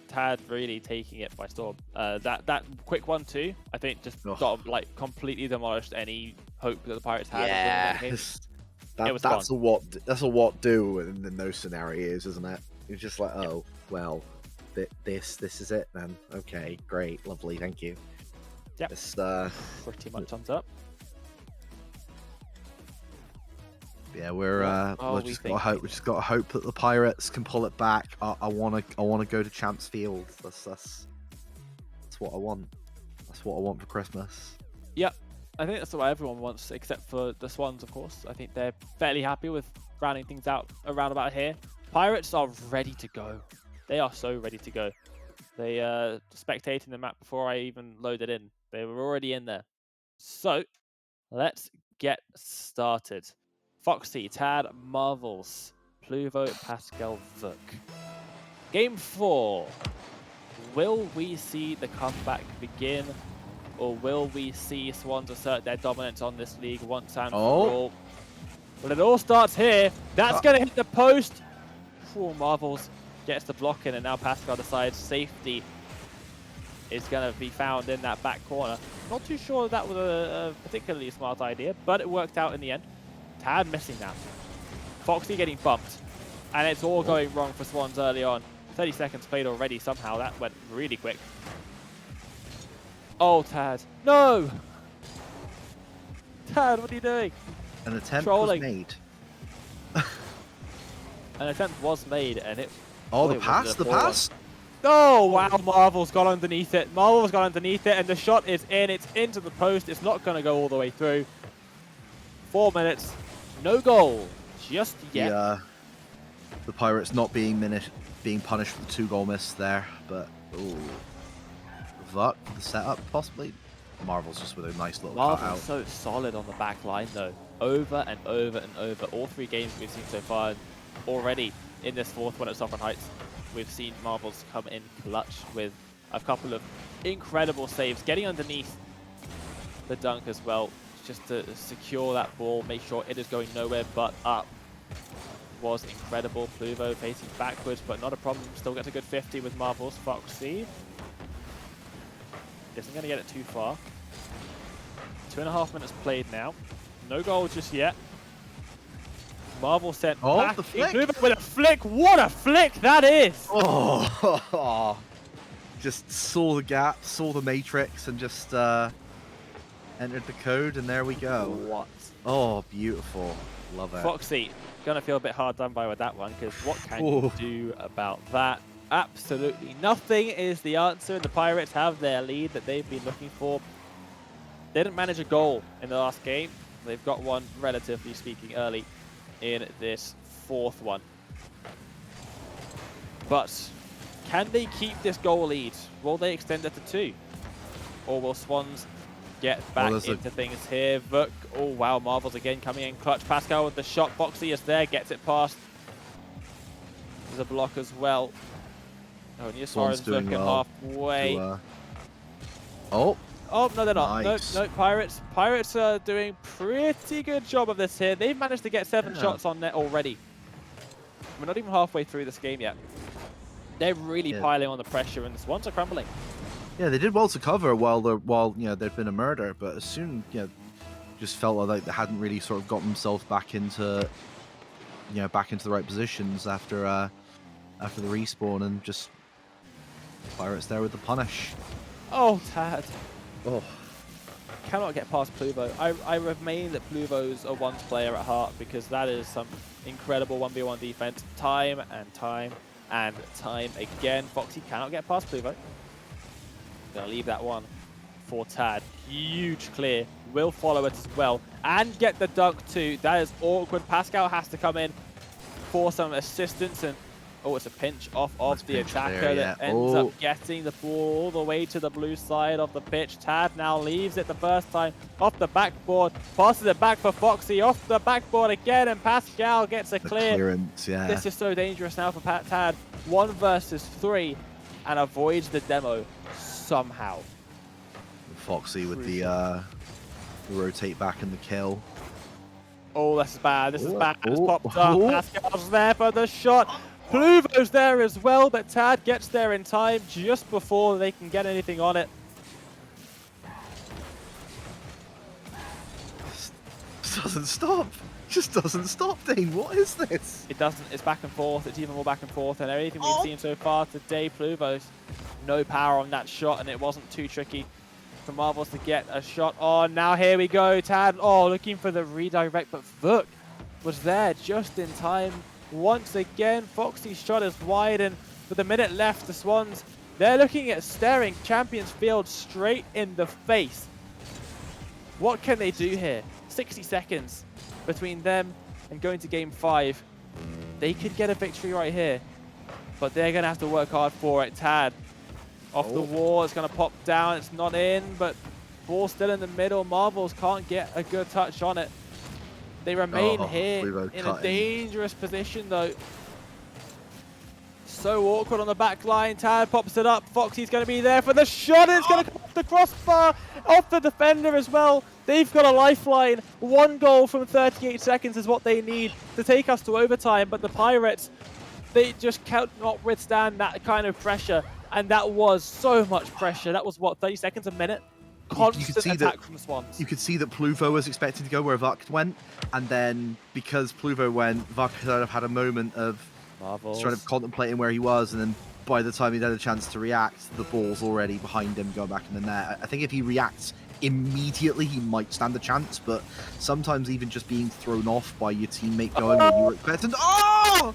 C: Tad really taking it by storm. That quick 1-2, I think, just like completely demolished any hope that the Pirates had.
D: Yeah, that's a what do in those scenarios, isn't it? You're just like, oh well, this is it then. Okay, great, lovely, thank you.
C: Yep.
D: It's,
C: pretty much sums up.
D: Yeah, we just got to hope that the Pirates can pull it back. I wanna go to Champs Field. That's what I want. That's what I want for Christmas.
C: Yep, I think that's what everyone wants, except for the Swans, of course. I think they're fairly happy with rounding things out around about here. Pirates are ready to go. They are so ready to go. They spectating the map before I even loaded in. They were already in there. So let's get started. Foxy, Tad, Marvels, Pluvo, Pascal, Vuk. Game 4. Will we see the comeback begin? Or will we see Swans assert their dominance on this league once and for all? Well, it all starts here. That's going to hit the post. Poor Marvels gets the block in, and now Pascal decides safety is going to be found in that back corner. Not too sure that was a particularly smart idea, but it worked out in the end. Tad missing that. Foxy getting bumped. And it's all going wrong for Swans early on. 30 seconds played already somehow. That went really quick. Oh, Tad. No! Tad, what are you doing?
D: An attempt
C: Trolling.
D: was made.
C: An attempt was made, and it...
D: Oh,
C: boy,
D: the
C: was
D: pass,
C: it a
D: the
C: poor one.
D: pass.
C: Oh, wow, Marvel's got underneath it. Marvel's got underneath it, and the shot is in. It's into the post. It's not going to go all the way through. 4 minutes. No goal. Just yet.
D: The Pirates not being punished for the 2-goal miss there, but Vuk, the setup possibly. Marvel's just with a nice little
C: Marvel's
D: cutout.
C: so solid on the back line, though. Over and over and over. All 3 games we've seen so far, already in this 4th one at Sovereign Heights, we've seen Marvel's come in clutch with a couple of incredible saves, getting underneath the dunk as well, just to secure that ball, make sure it is going nowhere but up. Was incredible. Pluvo facing backwards, but not a problem. Still gets a good 50 with Marvel's. Foxy isn't going to get it too far. 2.5 minutes played now. No goal just yet. Marvel sent back.
D: The flick.
C: Pluvo with a flick. What a flick that is!
D: Oh, just saw the gap, saw the matrix, and just entered the code, and there we go.
C: What?
D: Oh, beautiful. Love it.
C: Foxy, gonna feel a bit hard done by with that one, because what can you do about that? Absolutely nothing is the answer, and the Pirates have their lead that they've been looking for. They didn't manage a goal in the last game. They've got one, relatively speaking, early in this 4th one. But can they keep this goal lead? Will they extend it to 2? Or will Swans get back into things here? Vuk, oh wow, Marvel's again coming in clutch. Pascal with the shot. Foxy is there, gets it past. There's a block as well. Oh, and Suarez looking halfway. Oh, no, they're not.
D: Nice.
C: No, Pirates. Pirates are doing pretty good job of this here. They've managed to get 7 shots on net already. We're not even halfway through this game yet. They're really piling on the pressure, and the Swans are crumbling.
D: Yeah, they did well to cover while there'd been a murder, but as soon just felt like they hadn't really sort of got themselves back into the right positions after the respawn, and just Pirates there with the punish.
C: Oh, Tad.
D: Oh,
C: Cannot get past Pluvo. I remain that Pluvo's a once player at heart, because that is some incredible 1v1 defense time and time and time again. Foxy cannot get past Pluvo. Gonna leave that one for Tad. Huge clear. Will follow it as well and get the dunk too. That is awkward. Pascal has to come in for some assistance, and oh, it's a pinch off of the attacker that ends up getting the ball all the way to the blue side of the pitch. Tad now leaves it the first time off the backboard, passes it back for Foxy, off the backboard again, and Pascal gets a clear.
D: Clearance, yeah.
C: This is so dangerous now for Tad. 1 versus 3 and avoids the demo somehow.
D: Foxy with the rotate back and the kill.
C: Oh, this is bad. This is bad. It's popped up. Pascal's there for the shot. Pluvo's there as well, but Tad gets there in time just before they can get anything on it.
D: This doesn't stop. Just doesn't stop, Dane. What is this?
C: It doesn't. It's back and forth. It's even more back and forth. And everything we've seen so far today, Pluvo's no power on that shot, and it wasn't too tricky for Marvels to get a shot on. Now here we go. Tad, looking for the redirect, but Vuk was there just in time. Once again, Foxy's shot is wide, and with a minute left, the Swans, they're looking at staring Champions Field straight in the face. What can they do here? 60 seconds between them and going to game 5. They could get a victory right here, but they're going to have to work hard for it. Tad off the wall, it's going to pop down, it's not in, but ball still in the middle. Marvels can't get a good touch on it. They remain here in a dangerous position though. So awkward on the back line. Tad pops it up. Foxy's going to be there for the shot. It's going to come off the crossbar, off the defender as well. They've got a lifeline. 1 goal from 38 seconds is what they need to take us to overtime. But the Pirates, they just cannot withstand that kind of pressure. And that was so much pressure. That was, what, 30 seconds a minute? Constant attack from the Swans.
D: You could see that Pluvo was expecting to go where Vuk went, and then because Pluvo went, Vuk kind of had a moment of
C: Marvels.
D: sort of contemplating where he was, and then by the time he'd had a chance to react, the ball's already behind him, going back in the net. I think if he reacts immediately, he might stand a chance, but sometimes even just being thrown off by your teammate going where you were expecting. Oh!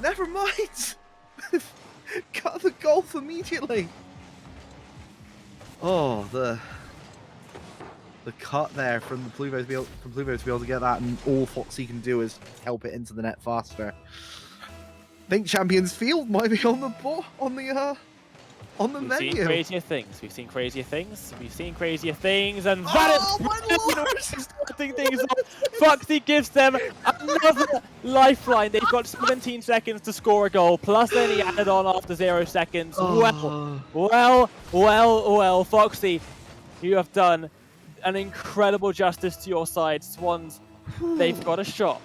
D: Never mind! Cut the golf immediately. Oh, the cut there from the Pluvo to be able to get that, and all Foxy can do is help it into the net faster. I think Champions Field might be on the
C: We've
D: menu.
C: seen crazier things. We've seen crazier things. We've seen crazier things, and that is starting things off. Foxy gives them another lifeline. They've got 17 seconds to score a goal, plus any added on after 0 seconds. Well, Foxy, you have done an incredible justice to your side. Swans, they've got a shot.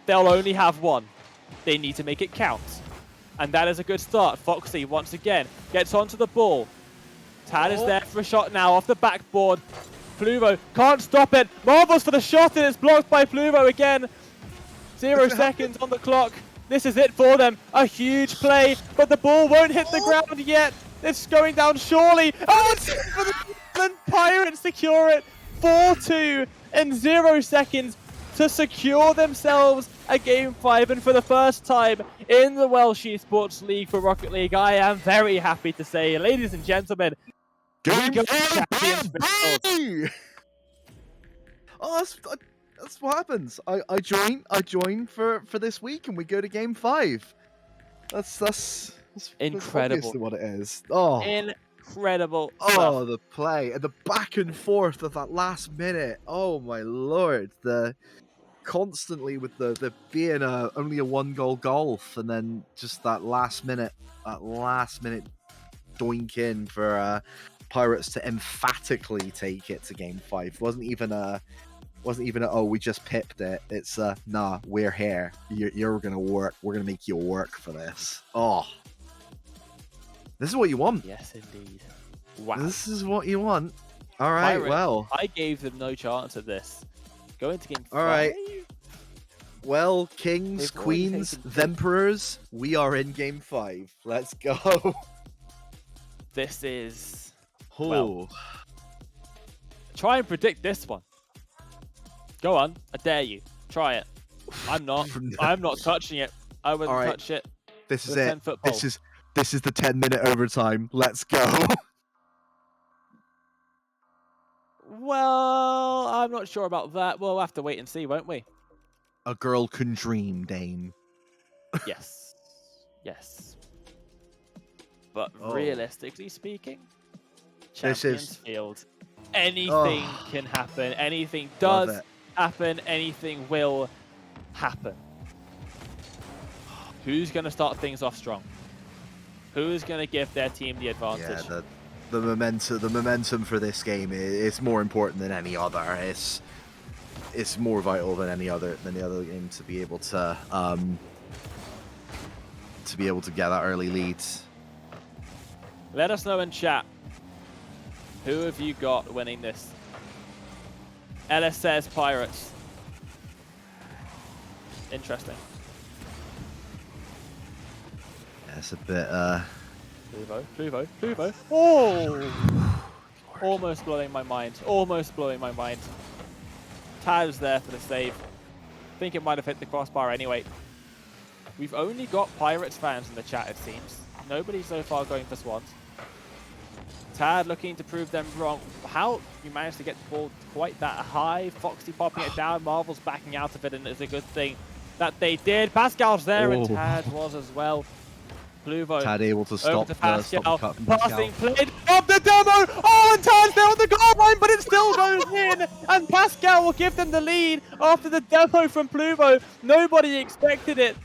C: They'll only have one. They need to make it count. And that is a good start. Foxy, once again, gets onto the ball. Tad is there for a shot now off the backboard. Pluvo can't stop it. Marvels for the shot, and it's blocked by Pluvo again. 0 seconds on the clock. This is it for them. A huge play, but the ball won't hit the ground yet. It's going down surely. Oh, it's for the Cleveland Pirates secure it. 4-2 in 0 seconds to secure themselves a Game 5, and for the first time in the Welsh Esports League for Rocket League, I am very happy to say, ladies and gentlemen, we go to Champions Field.
D: Oh, that's what happens. I join for this week, and we go to Game 5. That's
C: Incredible.
D: That's obviously what it is. Oh,
C: incredible.
D: Oh, the play and the back and forth of that last minute. Oh my lord, the constantly with the being only a 1-goal golf, and then just that last minute doink in for Pirates to emphatically take it to Game 5. Wasn't even a oh, we just pipped it. It's nah, we're here. You're gonna work. We're gonna make you work for this. Oh, this is what you want.
C: Yes, indeed. Wow.
D: This is what you want. All right.
C: Pirates,
D: well,
C: I gave them no chance at this. Going to Game 5.
D: All right. Well, kings,
C: They've already
D: queens,
C: taken
D: emperors, we are in Game 5. Let's go.
C: This is...
D: Oh.
C: Well, try and predict this one. Go on, I dare you. Try it. I'm not. I'm not touching it. I wouldn't touch it.
D: This is
C: with a
D: it.
C: 10-foot pole.
D: This is the 10-minute overtime. Let's go.
C: Well, I'm not sure about that. We'll have to wait and see, won't we?
D: A girl can dream, Dane.
C: Yes. Yes. But
D: Oh.
C: realistically speaking,
D: This
C: Champions
D: is-
C: Field, anything can happen. Anything does
D: Love it.
C: happen. Anything will happen. Who's going to start things off strong? Who's going to give their team the advantage?
D: Yeah, the momentum for this game is more important than any other. It's more vital than any other game to be able to get that early lead.
C: Let us know in chat. Who have you got winning this? Ellis says Pirates. Interesting.
D: That's a bit
C: Pluvo. Oh! Almost blowing my mind. Tad's there for the save. I think it might have hit the crossbar anyway. We've only got Pirates fans in the chat, it seems. Nobody so far going for Swans. Tad looking to prove them wrong. How you managed to get the ball quite that high. Foxy popping it down. Marvel's backing out of it, and it's a good thing that they did. Pascal's there, and Tad was as well. Pluvo.
D: Tad able to stop
C: over to Pascal.
D: the cut from
C: Passing
D: Pascal.
C: played of the demo. Oh, and Tad's there on the goal line, but it still goes in. And Pascal will give them the lead after the demo from Pluvo. Nobody expected it.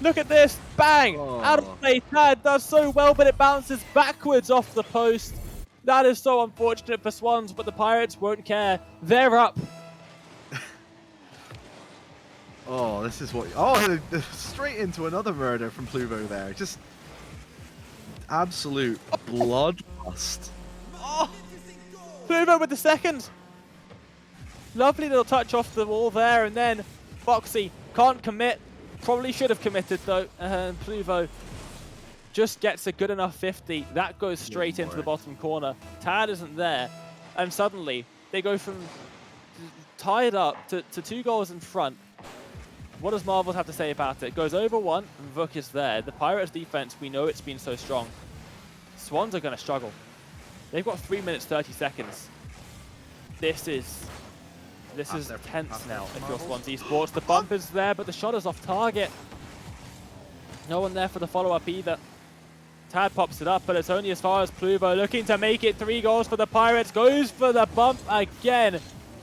C: Look at this. Bang. Out of play. Tad does so well, but it bounces backwards off the post. That is so unfortunate for Swans, but the Pirates won't care. They're up.
D: Oh, this is what... Oh, straight into another murder from Pluvo there. Just absolute bloodlust.
C: Oh, Pluvo with the second. Lovely little touch off the wall there, and then Foxy can't commit. Probably should have committed though. Pluvo just gets a good enough 50. That goes straight into the bottom corner. Tad isn't there. And suddenly they go from tied up to 2 goals in front. What does Marvels have to say about it? Goes over 1, and Vuk is there. The Pirates defense, we know it's been so strong. Swans are going to struggle. They've got 3 minutes 30 seconds. This is tense now if you're Swans Esports. The bump is there, but the shot is off target. No one there for the follow-up either. Tad pops it up, but it's only as far as Pluvo, looking to make it 3 goals for the Pirates. Goes for the bump again,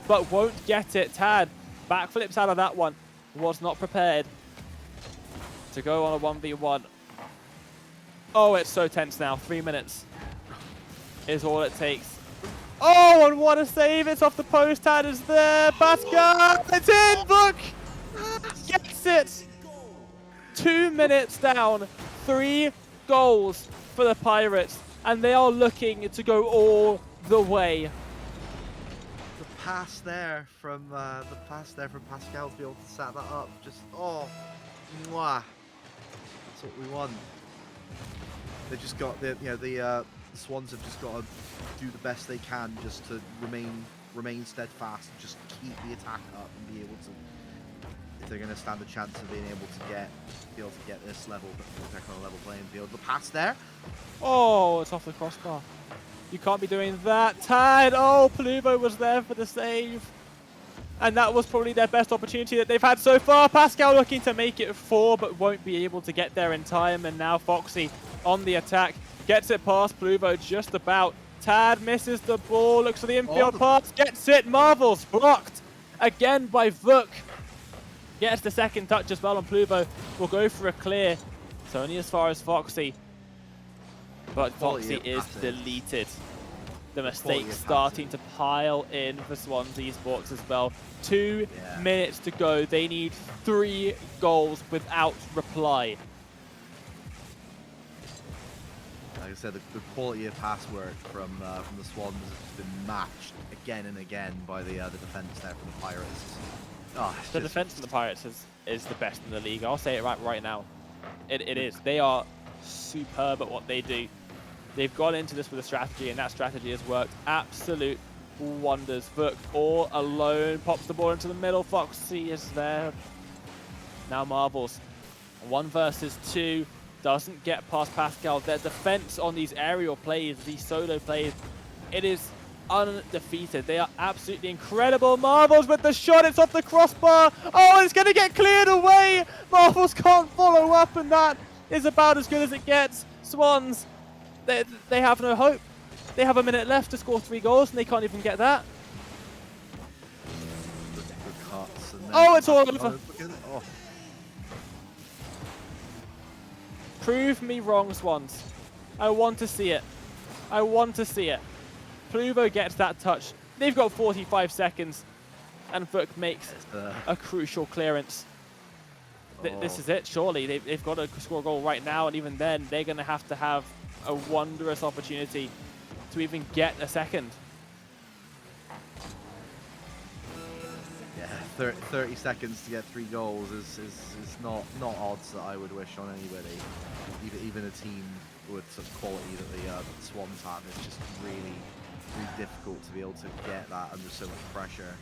C: but won't get it. Tad backflips out of that one. Was not prepared to go on a 1v1. Oh, it's so tense now. 3 minutes is all it takes. Oh, and what a save. It's off the post. Tad is there. Pascal, it's in. Look, gets it. 2 minutes down. 3 goals for the Pirates, and they are looking to go all the way.
D: The pass there from Pascal to be able to set that up, just mwah. That's what we want. They just got the Swans have just got to do the best they can just to remain steadfast and just keep the attack up and be able to, if they're going to stand a chance of being able to get this level, they're on a level playing field. The pass there.
C: Oh, it's off the crossbar. You can't be doing that. Tad. Oh, Pluvo was there for the save. And that was probably their best opportunity that they've had so far. Pascal looking to make it 4, but won't be able to get there in time. And now Foxy on the attack. Gets it past Pluvo just about. Tad misses the ball. Looks for the infield pass. Gets it. Marvels blocked again by Vuk. Gets the second touch as well on Pluvo. Will go for a clear. It's only as far as Foxy. But Foxy is deleted. The mistakes starting to pile in for Swans Esports as well. 2 minutes to go. They need 3 goals without reply.
D: Like I said, the quality of pass work from the Swans has been matched again and again by the defense there from the Pirates. Oh,
C: the defense from the Pirates is the best in the league. I'll say it right now. It is. They are superb at what they do. They've gone into this with a strategy, and that strategy has worked absolute wonders. Vuk all alone, pops the ball into the middle. Foxy is there. Now Marvels. 1 versus 2. Doesn't get past Pascal. Their defense on these aerial plays, these solo plays, it is undefeated. They are absolutely incredible. Marvels with the shot. It's off the crossbar. Oh, it's going to get cleared away. Marvels can't follow up, and that is about as good as it gets. Swans, they have no hope. They have a minute left to score 3 goals, and they can't even get that. Oh, it's all over.
D: Oh.
C: Prove me wrong, Swans. I want to see it. I want to see it. Pluvo gets that touch. They've got 45 seconds, and Vuk makes a crucial clearance. This is it, surely. They've got to score a goal right now, and even then, they're going to have a wondrous opportunity to even get a second.
D: Yeah, 30 seconds to get 3 goals is not odds that I would wish on anybody. Even a team with such quality that the Swans have, it's just really difficult to be able to get that under so much pressure.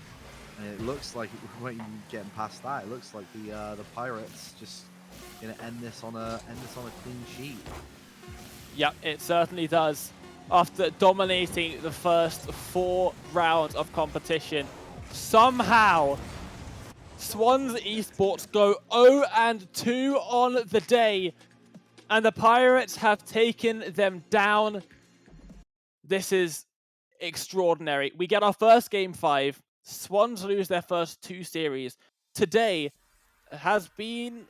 D: And it looks like we're not even getting past that. It looks like the Pirates just gonna end this on a clean sheet.
C: Yeah, it certainly does. After dominating the first 4 rounds of competition, somehow Swans Esports go 0-2 on the day, and the Pirates have taken them down. This is extraordinary. We get our first game 5. Swans lose their first 2 series. Today has been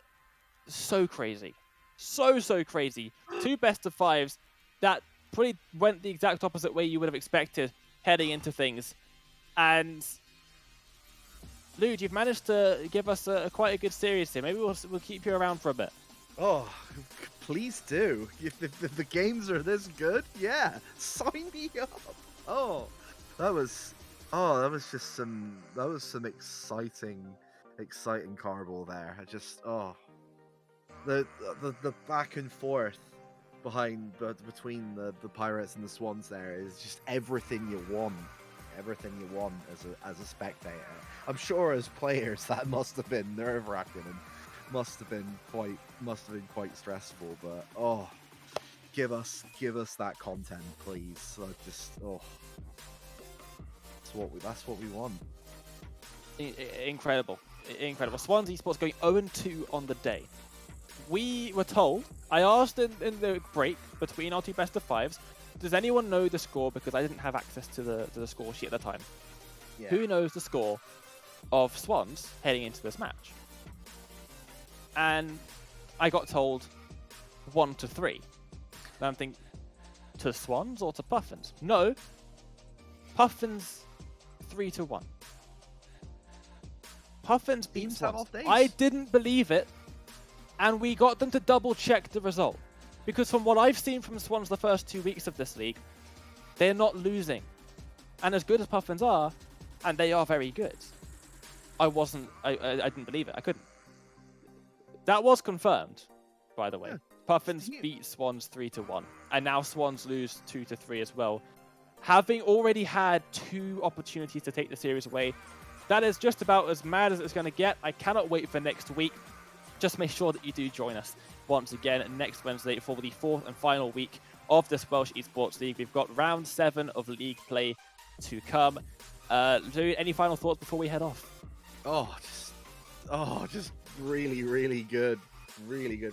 C: so crazy. So crazy. 2 best of 5s that probably went the exact opposite way you would have expected heading into things. And Lude, you've managed to give us quite a good series here. Maybe we'll keep you around for a bit.
D: Oh, please do. If the games are this good, yeah, sign me up. Oh, that was some exciting carball there. the back and forth between the Pirates and the Swans there is just everything you want. Everything you want as a spectator. I'm sure as players that must have been nerve-wracking and must have been quite stressful. But give us that content, please. That's what we want.
C: Incredible. Swans Esports going 0-2 on the day. We were told, I asked in the break between our 2 best of 5s, does anyone know the score? Because I didn't have access to the score sheet at the time. Yeah. Who knows the score of Swans heading into this match? And I got told 1-3. And I'm thinking, to Swans or to Puffins? No, Puffins 3-1. Puffins beat Swans. I didn't believe it, and we got them to double check the result. Because from what I've seen from Swans the first 2 weeks of this league, they're not losing. And as good as Puffins are, and they are very good, I didn't believe it. I couldn't. That was confirmed, by the way. Yeah. Puffins beat Swans 3-1, and now Swans lose 2-3 as well. Having already had 2 opportunities to take the series away, that is just about as mad as it's going to get. I cannot wait for next week. Just make sure that you do join us once again next Wednesday for the 4th and final week of this Welsh Esports League. We've got round 7 of league play to come. Any final thoughts before we head off?
D: Just really good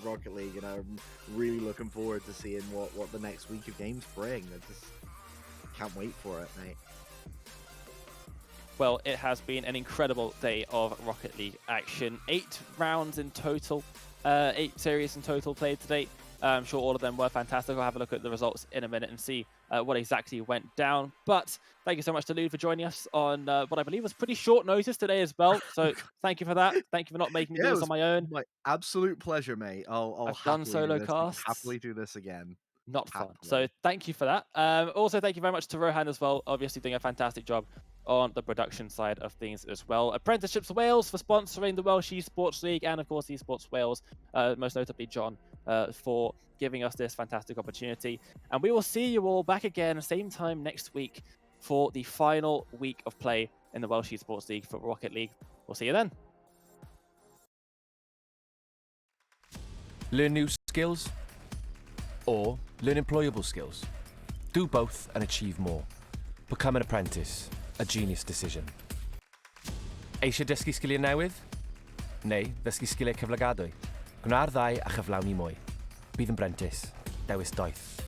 D: Rocket League, and I'm really looking forward to seeing what the next week of games bring. I just can't wait for it, mate.
C: Well, it has been an incredible day of Rocket League action. 8 rounds in total, 8 series in total played today. I'm sure all of them were fantastic. I'll have a look at the results in a minute and see what exactly went down. But thank you so much to Lude for joining us on what I believe was pretty short notice today as well. So thank you for that. Thank you for not making me do this on my own.
D: My absolute pleasure, mate. I've
C: done solo casts.
D: Happily do this again.
C: Not fun. So thank you for that. Also, thank you very much to Rohan as well, obviously doing a fantastic job on the production side of things as well. Apprenticeships Wales for sponsoring the Welsh Esports League, and of course EsportsWales, most notably John, for giving us this fantastic opportunity. And we will see you all back again same time next week for the final week of play in the Welsh Esports League for Rocket League. We'll see you then.
B: Learn new skills or learn employable skills. Do both and achieve more. Become an apprentice. A genius decision. Eisiau dysgu sgiliau newydd? Neu ddysgu sgiliau cyflogadwy? Gwna'r ddau a chyflawni mwy. Bydd yn brentis. Dewis doeth.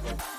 A: Everything.